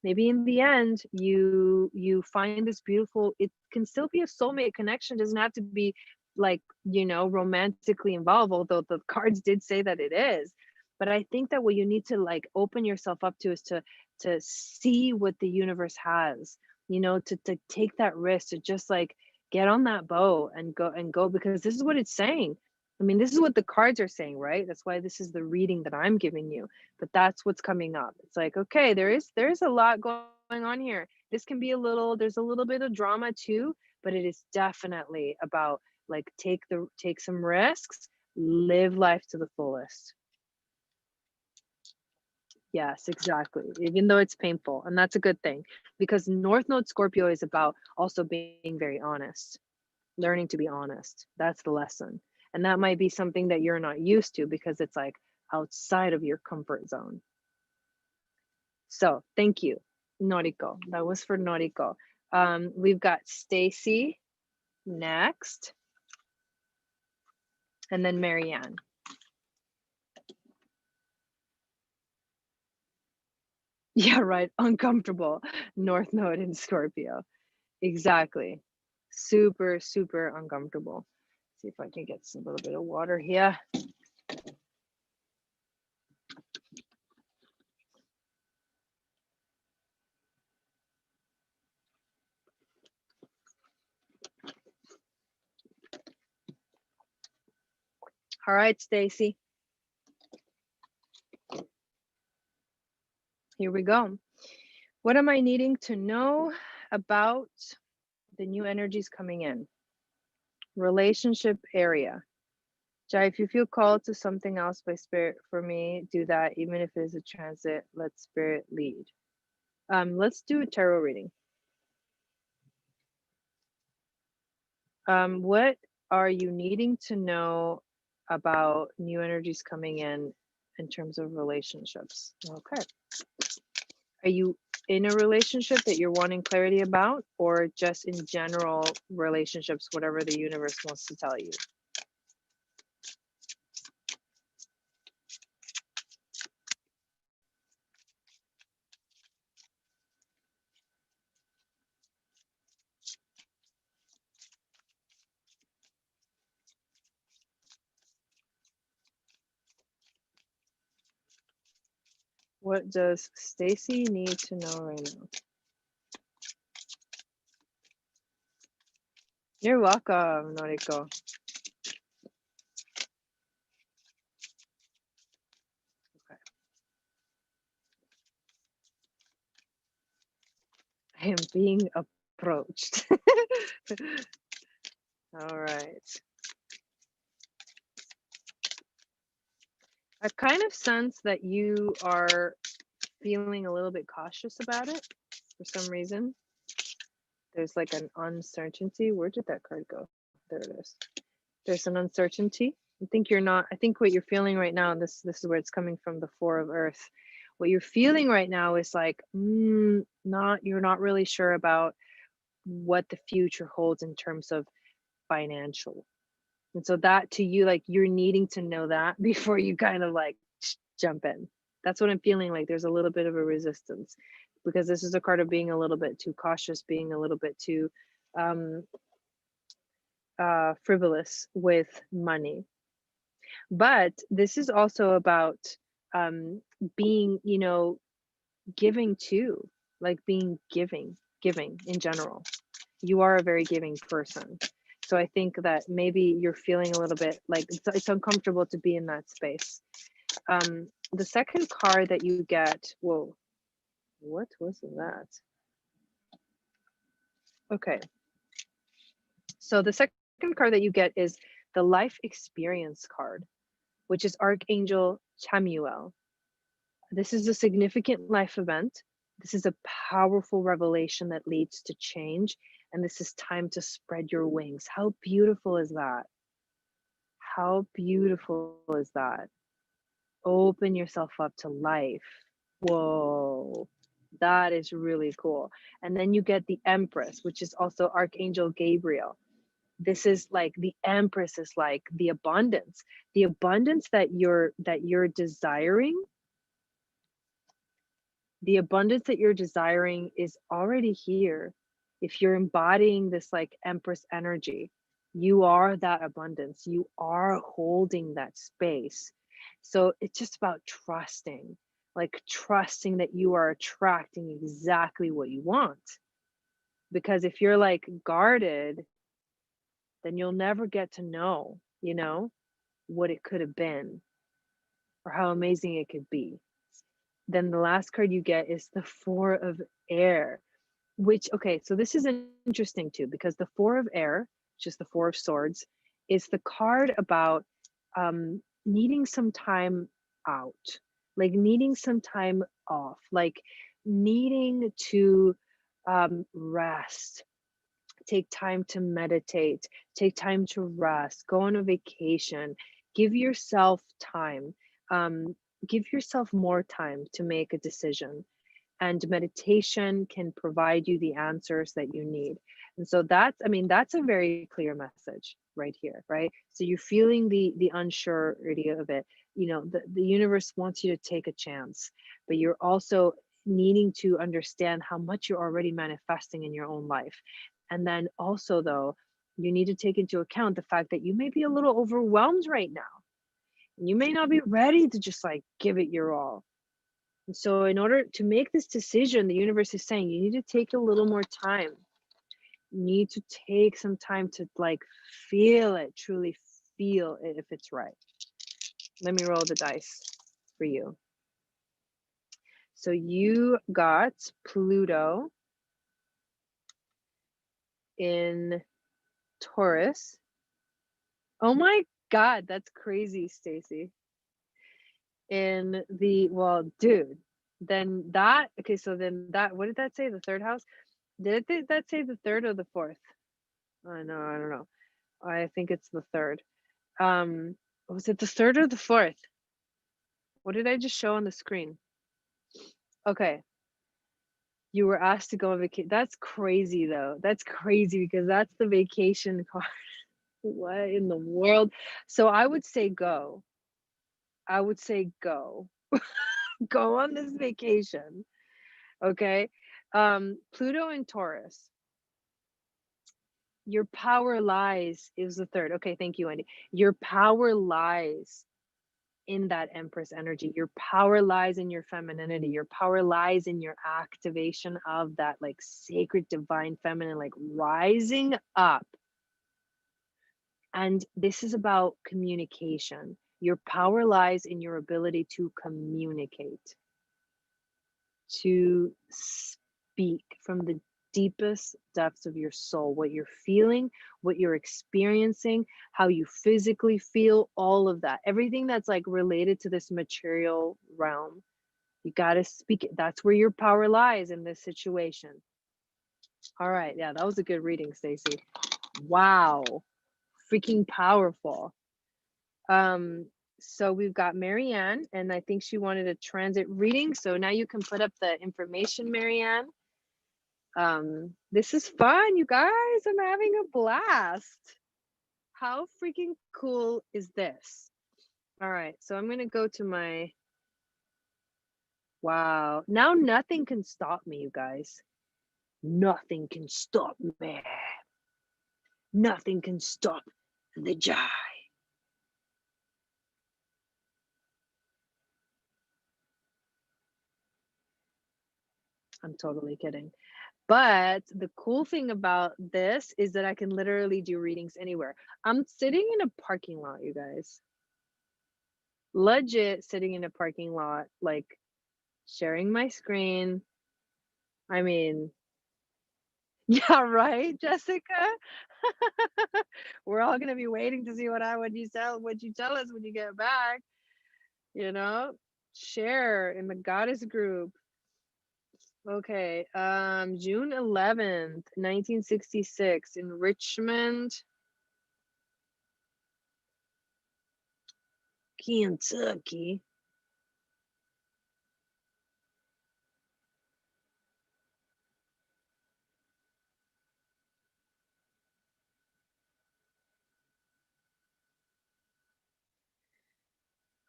Maybe in the end, you find this beautiful, it can still be a soulmate connection. It doesn't have to be like, you know, romantically involved, although the cards did say that it is. But I think that what you need to like open yourself up to is to see what the universe has, you know, to take that risk, to just like get on that boat and go, because this is what it's saying. I mean, this is what the cards are saying, right? That's why this is the reading that I'm giving you. But that's what's coming up. It's like, okay, there's a lot going on here. This can be there's a little bit of drama too, but it is definitely about like take some risks, live life to the fullest. Yes, exactly. Even though it's painful, and that's a good thing, because North Node Scorpio is about also being very honest, learning to be honest. That's the lesson. And that might be something that you're not used to, because it's like outside of your comfort zone. So thank you, Noriko. That was for Noriko. We've got Stacy next, and then Marianne. Yeah, right. Uncomfortable. North Node in Scorpio. Exactly. Super, super uncomfortable. See if I can get a little bit of water here. All right, Stacy. Here we go. What am I needing to know about the new energies coming in? Relationship area. Jai, if you feel called to something else by spirit for me, do that. Even if it is a transit, let spirit lead. Let's do a tarot reading. What are you needing to know about new energies coming in terms of relationships? Okay. Are you in a relationship that you're wanting clarity about, or just in general relationships, whatever the universe wants to tell you? What does Stacy need to know right now? You're welcome, Noriko. Okay. I am being approached. All right. I kind of sense that you are feeling a little bit cautious about it for some reason. There's like an uncertainty. Where did that card go? There it is. There's an uncertainty. I think you're not, I think what you're feeling right now, and this is where it's coming from, the Four of Earth. What you're feeling right now is like, you're not really sure about what the future holds in terms of financial. And so that to you, like you're needing to know that before you kind of like jump in. That's what I'm feeling like. There's a little bit of a resistance because this is a card of being a little bit too cautious, being a little bit too frivolous with money. But this is also about being, you know, giving too, like being giving in general. You are a very giving person. So I think that maybe you're feeling a little bit like it's uncomfortable to be in that space. The second card that you get, whoa, what was that? Okay. So the second card that you get is the life experience card, which is Archangel Chamuel. This is a significant life event. This is a powerful revelation that leads to change. And this is time to spread your wings. How beautiful is that? How beautiful is that? Open yourself up to life. Whoa, that is really cool. And then you get the Empress, which is also Archangel Gabriel. This is like the Empress is like the abundance that you're desiring. The abundance that you're desiring is already here. If you're embodying this like Empress energy, you are that abundance. You are holding that space. So it's just about trusting, like trusting that you are attracting exactly what you want. Because if you're like guarded, then you'll never get to know, you know, what it could have been or how amazing it could be. Then the last card you get is the Four of Air, which, okay, so this is interesting too, because the Four of Air, which is the Four of Swords, is the card about needing some time out, like needing some time off, like needing to rest, take time to meditate, take time to rest, go on a vacation, give yourself time, give yourself more time to make a decision. And meditation can provide you the answers that you need. And so that's, I mean, that's a very clear message right here, right? So you're feeling the unsurety of it. You know, the universe wants you to take a chance, but you're also needing to understand how much you're already manifesting in your own life. And then also though, you need to take into account the fact that you may be a little overwhelmed right now. You may not be ready to just like give it your all. And so in order to make this decision, the universe is saying you need to take a little more time. You need to take some time to like feel it, truly feel it if it's right. Let me roll the dice for you. So you got Pluto in Taurus. Oh my God, that's crazy, Stacy. In the, well, dude, then that, okay, so then that, what did that say? The third house? Did that say the third or the fourth? I know, I don't know. I think it's the third. Was it the third or the fourth? What did I just show on the screen? Okay. You were asked to go on vacation. That's crazy though. That's crazy because that's the vacation card. What in the world? So I would say go. I would say go. Go on this vacation. Okay. Pluto and Taurus. Your power lies is the third. Okay, thank you, Wendy. Your power lies in that Empress energy. Your power lies in your femininity. Your power lies in your activation of that like sacred divine feminine, like rising up. And this is about communication. Your power lies in your ability to communicate, to speak from the deepest depths of your soul, what you're feeling, what you're experiencing, how you physically feel, all of that, everything that's like related to this material realm. You got to speak it. That's where your power lies in this situation. All right. Yeah, that was a good reading, Stacey. Wow. Freaking powerful. So we've got Marianne, and I think she wanted a transit reading. So now you can put up the information, Marianne. This is fun, you guys. I'm having a blast. How freaking cool is this? All right, so I'm gonna go to my, wow. Now nothing can stop me, you guys. Nothing can stop me. Nothing can stop the joy. I'm totally kidding. But the cool thing about this is that I can literally do readings anywhere. I'm sitting in a parking lot, you guys. Legit sitting in a parking lot, like sharing my screen. I mean, yeah, right, Jessica? We're all gonna be waiting to see what you tell us when you get back, you know? Share in the goddess group. Okay, June 11th, 1966 in Richmond, Kentucky.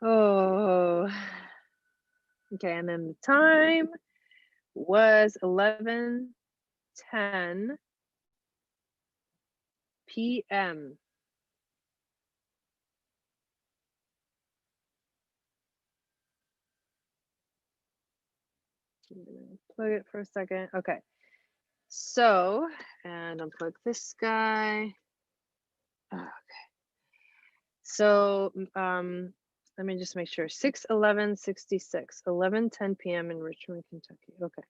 Oh, okay, and then the time was 11:10 p.m. I'm gonna plug it for a second. Okay, so, and unplug this guy. Okay, so let me just make sure. 6/11/66, 11:10 p.m. in Richmond, Kentucky. Okay,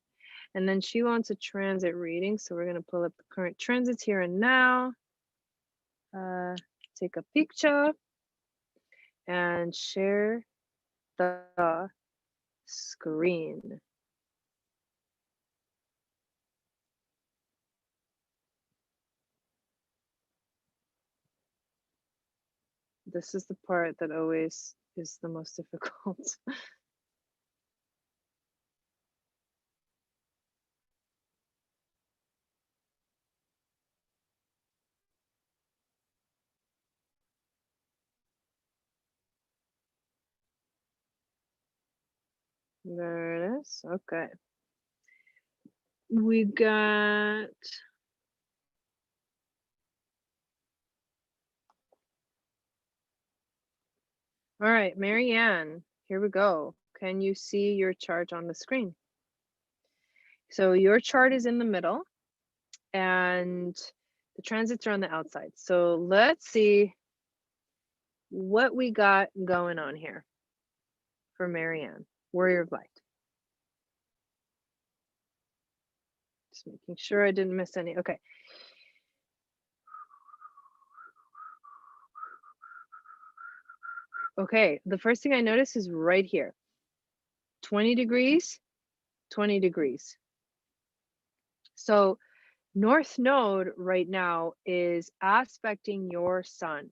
and then she wants a transit reading, so we're gonna pull up the current transits here and now. Take a picture and share the screen. This is the part that always is the most difficult. There it is. Okay. We got, all right, Marianne, here we go. Can you see your chart on the screen? So your chart is in the middle and the transits are on the outside. So let's see what we got going on here for Marianne, Warrior of Light. Just making sure I didn't miss any. Okay. Okay, the first thing I notice is right here. 20 degrees, 20 degrees. So North Node right now is aspecting your sun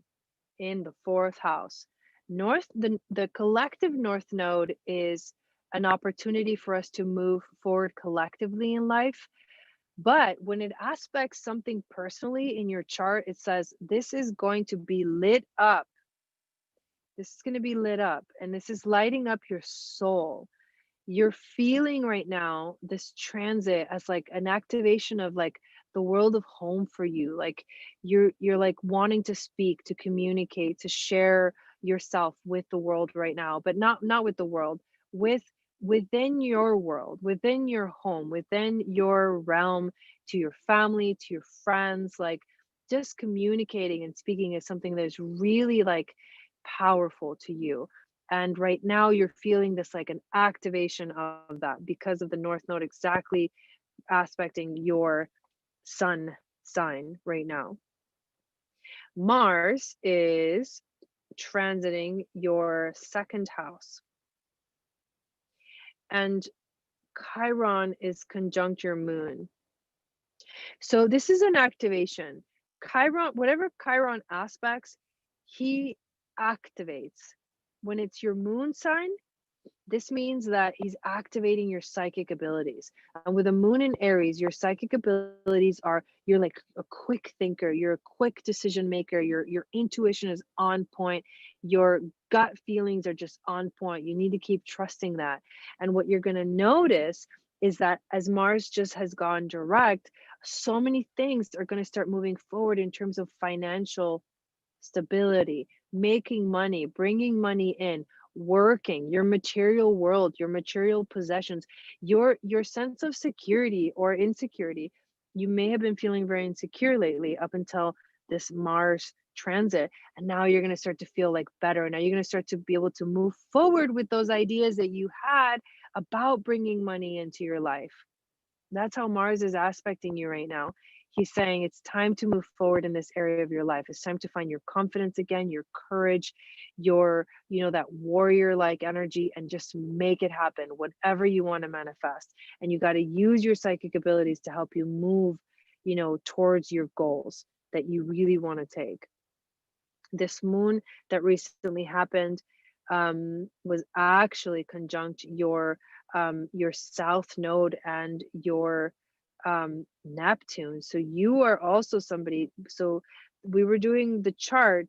in the 4th house. The collective North Node is an opportunity for us to move forward collectively in life. But when it aspects something personally in your chart, it says this is going to be lit up. This is going to be lit up, and this is lighting up your soul. You're feeling right now this transit as like an activation of like the world of home for you. Like you're like wanting to speak, to communicate, to share yourself with the world right now, but not with the world, with within your world, within your home, within your realm, to your family, to your friends, like just communicating and speaking is something that is really like powerful to you. And right now you're feeling this like an activation of that because of the North Node exactly aspecting your sun sign right now. Mars is transiting your second house, and Chiron is conjunct your moon. So this is an activation. Chiron, whatever Chiron aspects, he activates. When it's your moon sign, this means that he's activating your psychic abilities. And with a moon in Aries, your psychic abilities are you're like a quick thinker, you're a quick decision maker, your intuition is on point, your gut feelings are just on point. You need to keep trusting that. And what you're going to notice is that as Mars just has gone direct, so many things are going to start moving forward in terms of financial stability, making money, bringing money in, working, your material world, your material possessions, your sense of security or insecurity. You may have been feeling very insecure lately up until this Mars transit, and now you're going to start to feel like better. Now you're going to start to be able to move forward with those ideas that you had about bringing money into your life. That's how Mars is aspecting you right now. He's saying it's time to move forward in this area of your life. It's time to find your confidence again, your courage, your, that warrior like energy, and just make it happen, whatever you want to manifest. And you got to use your psychic abilities to help you move, towards your goals that you really want to take. This moon that recently happened was actually conjunct your south node and your Neptune. So you are also somebody. So we were doing the chart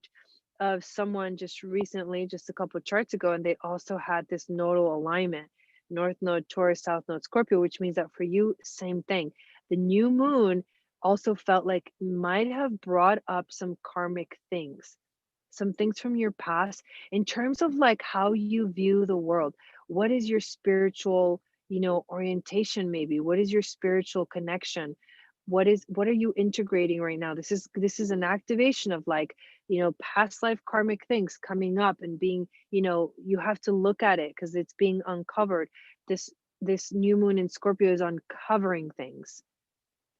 of someone just recently, just a couple of charts ago, and they also had this nodal alignment, North Node Taurus, South Node Scorpio, which means that for you, same thing. The new moon also felt like might have brought up some karmic things, some things from your past in terms of like how you view the world. What is your spiritual, orientation? Maybe what is your spiritual connection? What are you integrating right now? This is an activation of like, past life karmic things coming up and being, you have to look at it because it's being uncovered. This new moon in Scorpio is uncovering things.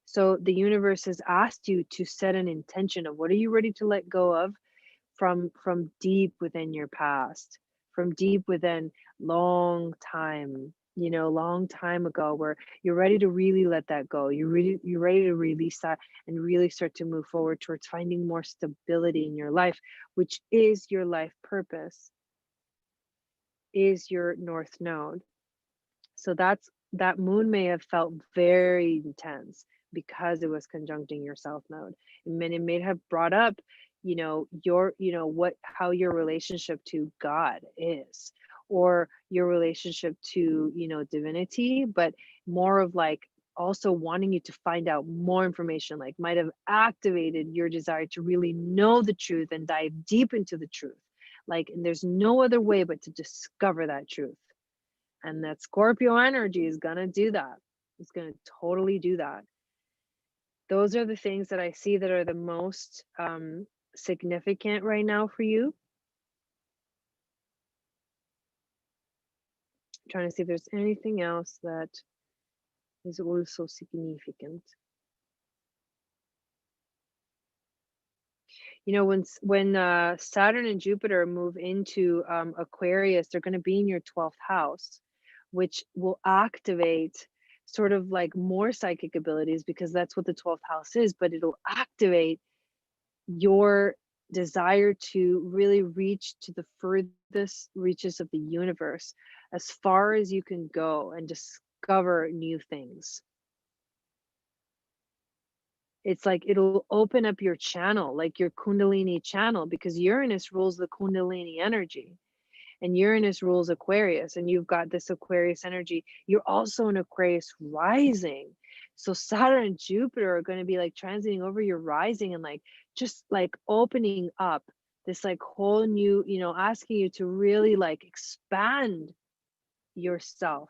So the universe has asked you to set an intention of what are you ready to let go of from deep within your past, from deep within long time ago, where you're ready to really let that go. You're ready to release that and really start to move forward towards finding more stability in your life, which is your life purpose, is your North Node. So that moon may have felt very intense because it was conjuncting your South Node. It may have brought up, how your relationship to God is, or your relationship to, divinity, but more of like also wanting you to find out more information, like might have activated your desire to really know the truth and dive deep into the truth. Like, and there's no other way but to discover that truth. And that Scorpio energy is going to do that. It's going to totally do that. Those are the things that I see that are the most significant right now for you. I'm trying to see if there's anything else that is also significant. When Saturn and Jupiter move into Aquarius, they're going to be in your 12th house, which will activate sort of like more psychic abilities, because that's what the 12th house is, but it'll activate your desire to really reach to the furthest reaches of the universe, as far as you can go, and discover new things. It's like it'll open up your channel, like your Kundalini channel, because Uranus rules the Kundalini energy and Uranus rules Aquarius, and you've got this Aquarius energy. You're also an Aquarius rising. So Saturn and Jupiter are going to be like transiting over your rising and like just like opening up this like whole new, asking you to really like expand yourself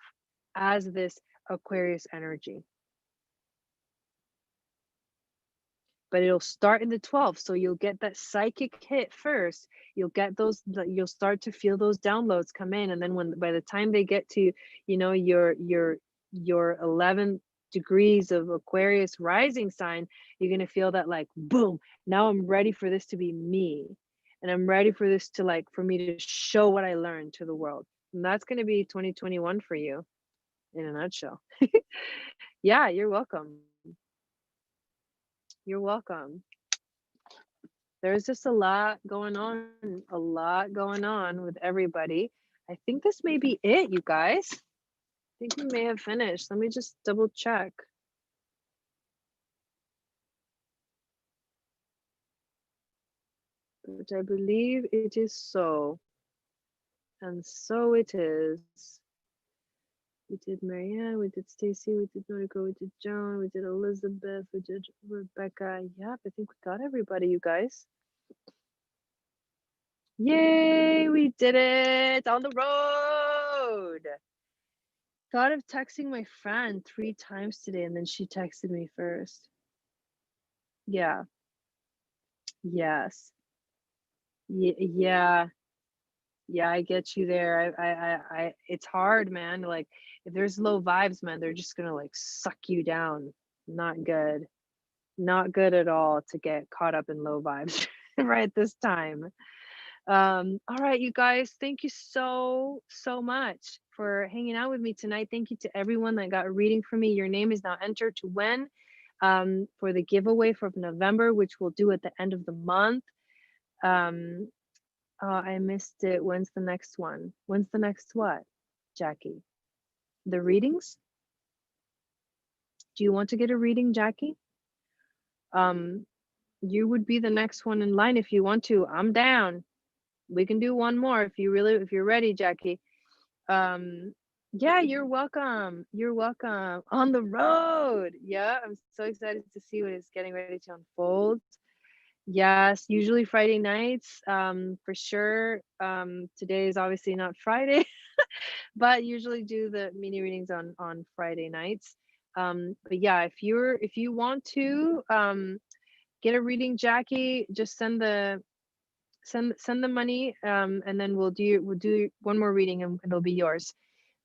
as this Aquarius energy. But it'll start in the 12th, so you'll get that psychic hit first. You'll get those, you'll start to feel those downloads come in, and then by the time they get to, your 11 degrees of Aquarius rising sign, you're going to feel that like boom, now I'm ready for this to be me, and I'm ready for this to like, for me to show what I learned to the world. And that's going to be 2021 for you in a nutshell. Yeah, you're welcome. You're welcome. There's just a lot going on with everybody. I think this may be it, you guys. I think we may have finished. Let me just double check. But I believe it is so. And so it is. We did Marianne, we did Stacy, we did Noriko, we did Joan, we did Elizabeth, we did Rebecca. Yep, I think we got everybody, you guys. Yay, we did it on the road. Thought of texting my friend 3 times today, and then she texted me first. Yeah. Yes. Yeah. Yeah, I get you there. I it's hard, man. Like, if there's low vibes, man, they're just gonna like suck you down. Not good. Not good at all to get caught up in low vibes right this time. All right, you guys, thank you so much for hanging out with me tonight. Thank you to everyone that got a reading from me. Your name is now entered to win for the giveaway for November, which we'll do at the end of the month. Oh, I missed it. When's the next one? When's the next what, Jackie? The readings? Do you want to get a reading, Jackie? You would be the next one in line if you want to. I'm down. We can do one more if you're ready, Jackie. Yeah, you're welcome. You're welcome. On the road. Yeah, I'm so excited to see what is getting ready to unfold. Yes, usually Friday nights, for sure. Today is obviously not Friday, but usually do the mini readings on Friday nights. But yeah, if you want to get a reading, Jackie, just send the money, and then we'll do one more reading, and it'll be yours.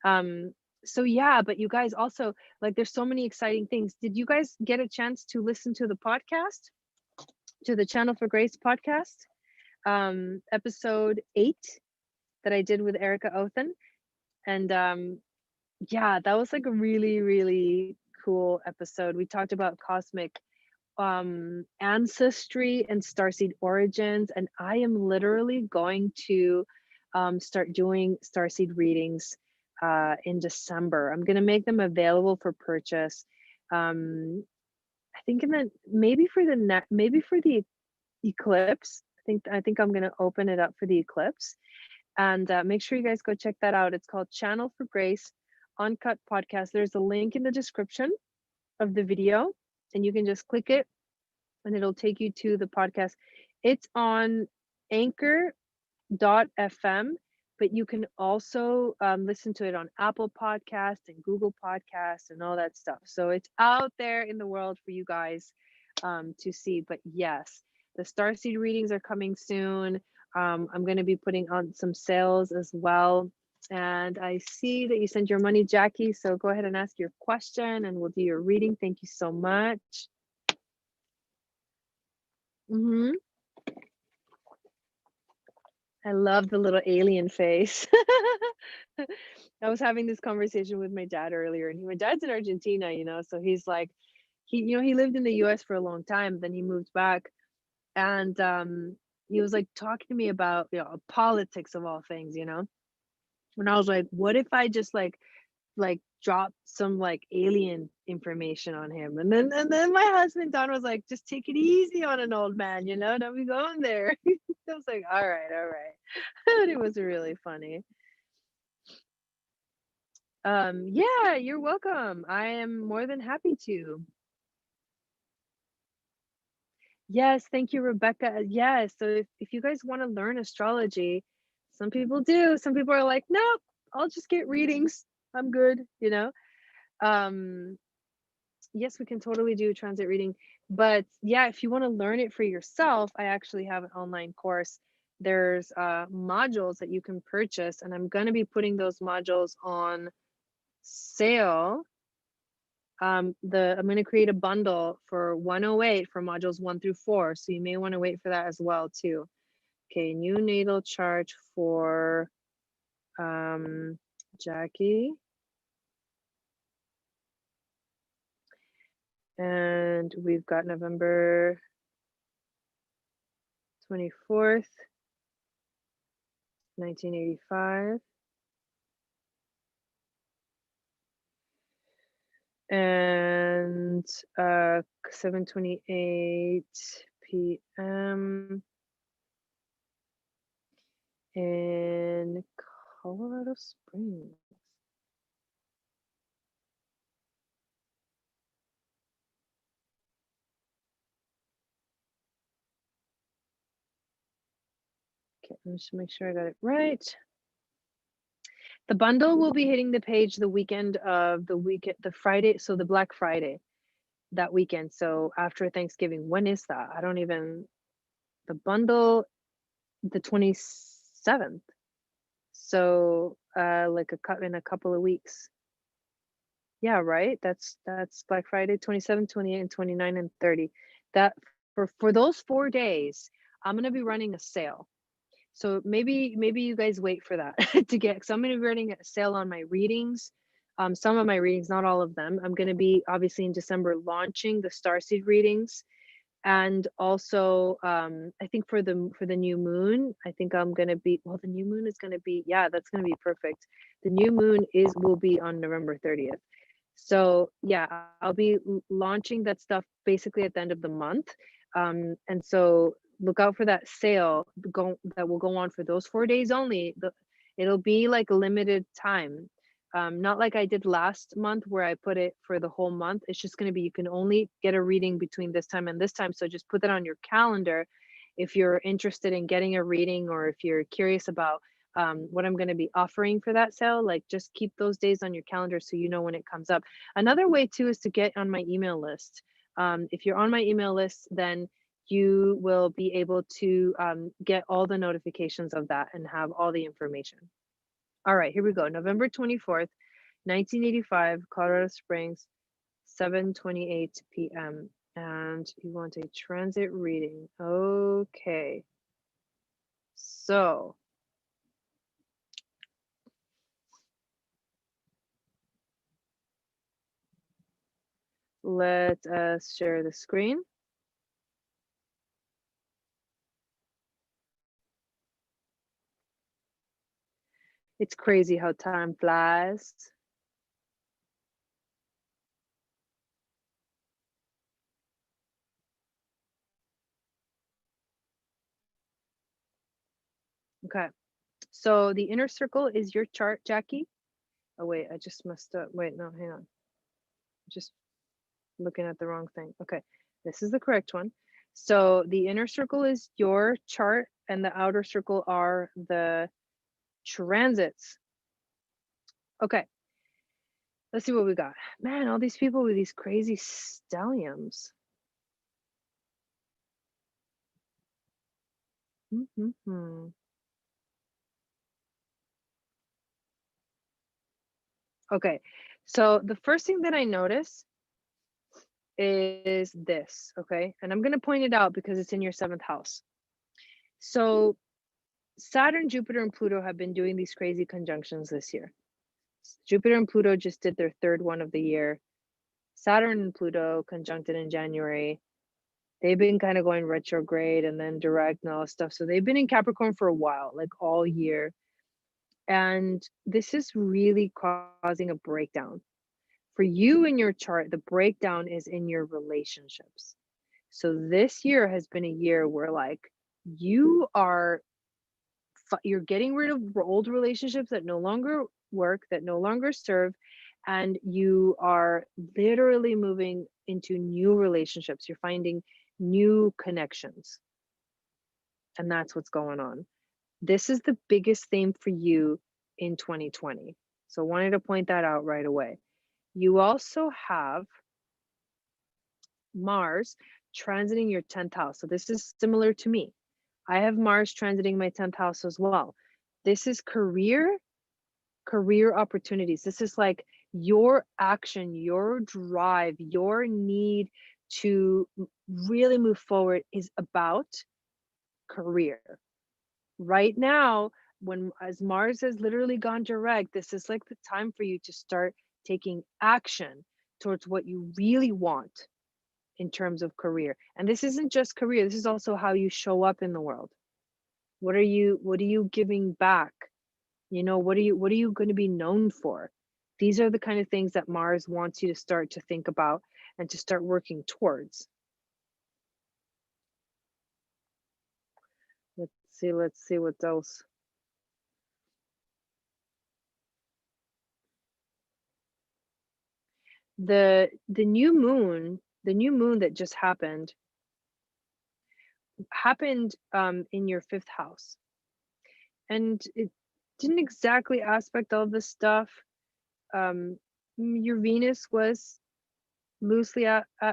So yeah, but you guys also, like, there's so many exciting things. Did you guys get a chance to listen to the podcast, to the Channel for Grace podcast, episode 8 that I did with Erica Othen? And yeah, that was like a really, really cool episode. We talked about cosmic ancestry and starseed origins, and I am literally going to start doing starseed readings in December. I'm going to make them available for purchase. I think maybe for the eclipse. I think I'm going to open it up for the eclipse, and make sure you guys go check that out. It's called Channel for Grace Uncut Podcast. There's a link in the description of the video, and you can just click it and it'll take you to the podcast. It's on anchor.fm, but you can also listen to it on Apple Podcast and Google Podcast and all that stuff. So it's out there in the world for you guys to see. But yes, the starseed readings are coming soon. I'm going to be putting on some sales as well. And I see that you sent your money, Jackie. So go ahead and ask your question and we'll do your reading. Thank you so much. I love the little alien face. I was having this conversation with my dad earlier, and my dad's in Argentina, so he's like, he lived in the US for a long time, then he moved back, and he was like talking to me about, politics of all things, and I was like, what if I just like drop some like alien information on him? And then my husband Don was like, just take it easy on an old man, don't be going there. I was like, all right. But it was really funny. Yeah, you're welcome. I am more than happy to. Yes, thank you, Rebecca. Yes, so if you guys want to learn astrology, some people do. Some people are like, nope, I'll just get readings. I'm good, you know. Um, yes, we can totally do transit reading. But yeah, if you want to learn it for yourself, I actually have an online course. There's modules that you can purchase, and I'm going to be putting those modules on sale. I'm going to create a bundle for 108 for modules 1 through 4, so you may want to wait for that as well too. Okay, new natal chart for Jackie. And we've got November 24th, 1985. And 7:28 p.m. in Colorado Springs. Okay, let me just make sure I got it right. The bundle will be hitting the page the weekend of the Friday, so the Black Friday, that weekend. So after Thanksgiving. When is that? I don't even, the bundle, the 27th. So like in a couple of weeks. Yeah, right? That's Black Friday, 27, 28, and 29 and 30. That for those 4 days, I'm gonna be running a sale. So maybe you guys wait for that to get. So I'm gonna be running a sale on my readings. Some of my readings, not all of them. I'm gonna be obviously in December launching the starseed readings, and also I think for the new moon, I think I'm gonna be, well, the new moon is gonna be, yeah, that's gonna be perfect. The new moon will be on November 30th. So yeah, I'll be launching that stuff basically at the end of the month. And so look out for that sale that will go on for those 4 days only. It'll be like a limited time. Not like I did last month where I put it for the whole month. It's just going to be, you can only get a reading between this time and this time. So just put that on your calendar if you're interested in getting a reading, or if you're curious about what I'm going to be offering for that sale. Like, just keep those days on your calendar so you know when it comes up. Another way too is to get on my email list. If you're on my email list, then you will be able to get all the notifications of that and have all the information. All right, here we go. November 24th, 1985, Colorado Springs, 7:28 p.m. And you want a transit reading. Okay. So let us share the screen. It's crazy how time flies. Okay. So the inner circle is your chart, Jackie. Oh, wait, I just messed up. Wait, no, hang on. Just looking at the wrong thing. Okay, this is the correct one. So the inner circle is your chart, and the outer circle are the transits. Okay, let's see what we got. Man, all these people with these crazy stelliums. Okay, so the first thing that I notice is this, okay? And I'm going to point it out because it's in your 7th house. So Saturn, Jupiter, and Pluto have been doing these crazy conjunctions this year. Jupiter and Pluto just did their 3rd one of the year. Saturn and Pluto conjuncted in January. They've been kind of going retrograde and then direct and all this stuff. So they've been in Capricorn for a while, like all year. And this is really causing a breakdown. For you in your chart, the breakdown is in your relationships. So this year has been a year where like you're getting rid of old relationships that no longer work, that no longer serve, and you are literally moving into new relationships. You're finding new connections. And that's what's going on. This is the biggest theme for you in 2020. So I wanted to point that out right away. You also have Mars transiting your 10th house. So this is similar to me. I have Mars transiting my 10th house as well. This is career opportunities. This is like your action, your drive, your need to really move forward is about career. Right now, as Mars has literally gone direct, this is like the time for you to start taking action towards what you really want in terms of career. And this isn't just career, this is also how you show up in the world. What are you giving back? You know, what are you going to be known for? These are the kind of things that Mars wants you to start to think about and to start working towards. Let's see what else. The new moon that just happened in your 5th house. And it didn't exactly aspect all this stuff. Your Venus was loosely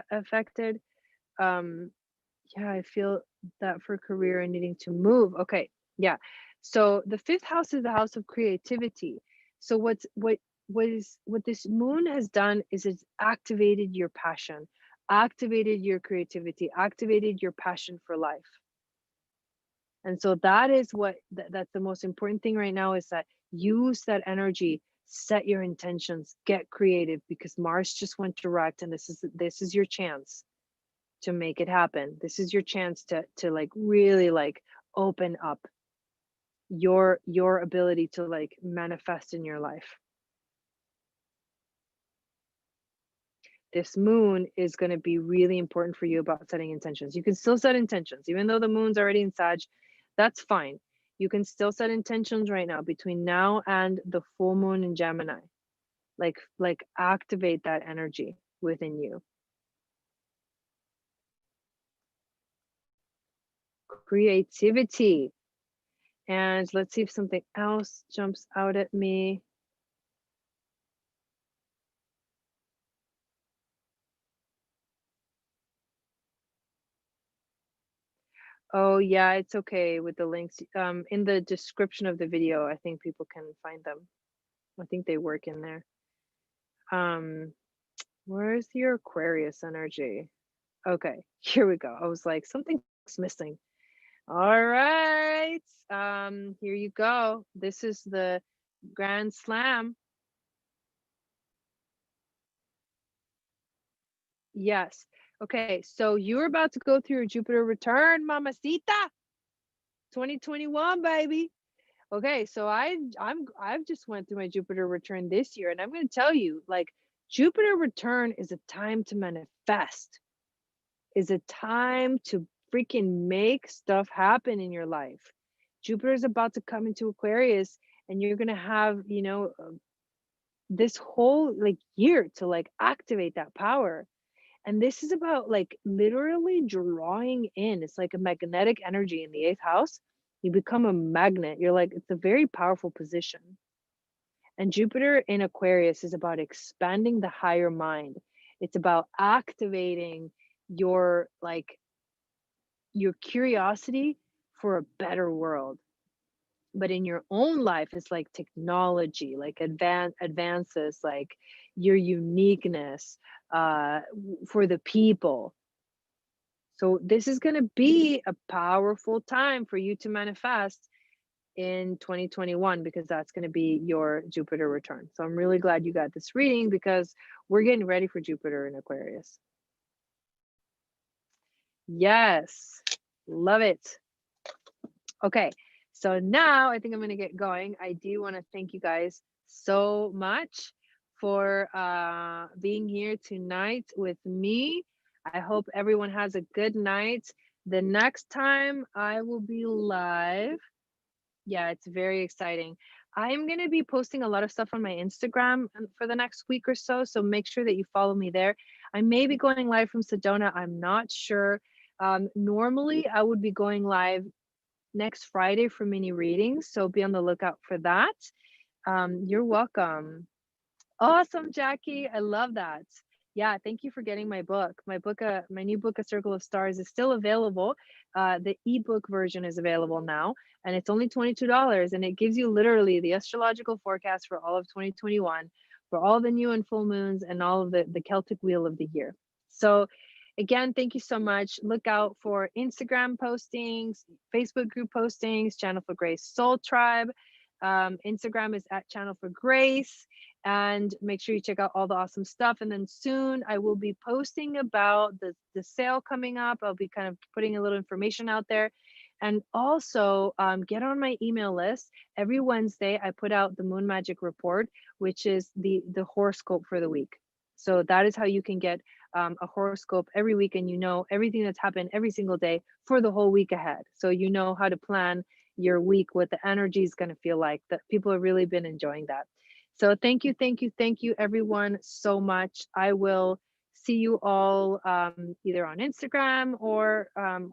affected. Yeah, I feel that for career and needing to move. Okay, yeah. So the 5th house is the house of creativity. So what this moon has done is it's activated your passion, activated your creativity, activated your passion for life. And so that is what that's the most important thing right now, is that use that energy, set your intentions, get creative, because Mars just went direct, and this is your chance to make it happen. This is your chance to like really like open up your ability to like manifest in your life. This moon is going to be really important for you about setting intentions. You can still set intentions even though the moon's already in Sag. That's fine. You can still set intentions right now between now and the full moon in Gemini. Like activate that energy within you. Creativity. And let's see if something else jumps out at me. Oh yeah, it's okay with the links. In the description of the video, I think people can find them. I think they work in there. Where's your Aquarius energy? Okay, here we go. I was like, something's missing. All right. Here you go. This is the Grand Slam. Yes. Okay, so you're about to go through your Jupiter return, mamacita. 2021, baby. Okay, so I've just went through my Jupiter return this year, and I'm going to tell you, like, Jupiter return is a time to manifest. Is a time to freaking make stuff happen in your life. Jupiter is about to come into Aquarius, and you're going to have, this whole like year to like activate that power. And this is about like literally drawing in. It's like a magnetic energy in the 8th house. You become a magnet. You're like, it's a very powerful position. And Jupiter in Aquarius is about expanding the higher mind. It's about activating your your curiosity for a better world. But in your own life, it's like technology, like advances, like your uniqueness for the people. So this is going to be a powerful time for you to manifest in 2021, because that's going to be your Jupiter return. So I'm really glad you got this reading, because we're getting ready for Jupiter in Aquarius. Yes, love it. Okay, so now I think I'm going to get going. I do want to thank you guys so much for being here tonight with me. I hope everyone has a good night. The next time I will be live, yeah, it's very exciting. I'm going to be posting a lot of stuff on my Instagram for the next week or so, so make sure that you follow me there. I may be going live from Sedona. I'm not sure. Normally, I would be going live next Friday for mini readings, so be on the lookout for that. You're welcome. Awesome, Jackie. I love that. Yeah, thank you for getting my book. My new book, A Circle of Stars, is still available. The ebook version is available now, and it's only $22, and it gives you literally the astrological forecast for all of 2021, for all the new and full moons, and all of the Celtic wheel of the year. So, again, thank you so much. Look out for Instagram postings, Facebook group postings, Channel for Grace Soul Tribe. Instagram is at Channel for Grace, and make sure you check out all the awesome stuff. And then soon I will be posting about the sale coming up. I'll be kind of putting a little information out there. And also get on my email list. Every Wednesday I put out the Moon Magic Report, which is the horoscope for the week. So that is how you can get a horoscope every week, and you know everything that's happened every single day for the whole week ahead. So you know how to plan your week, what the energy is going to feel like. That people have really been enjoying that. So thank you, thank you, thank you, everyone, so much. I will see you all either on Instagram or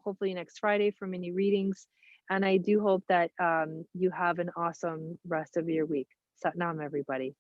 hopefully next Friday for mini readings. And I do hope that you have an awesome rest of your week. Satnam, everybody.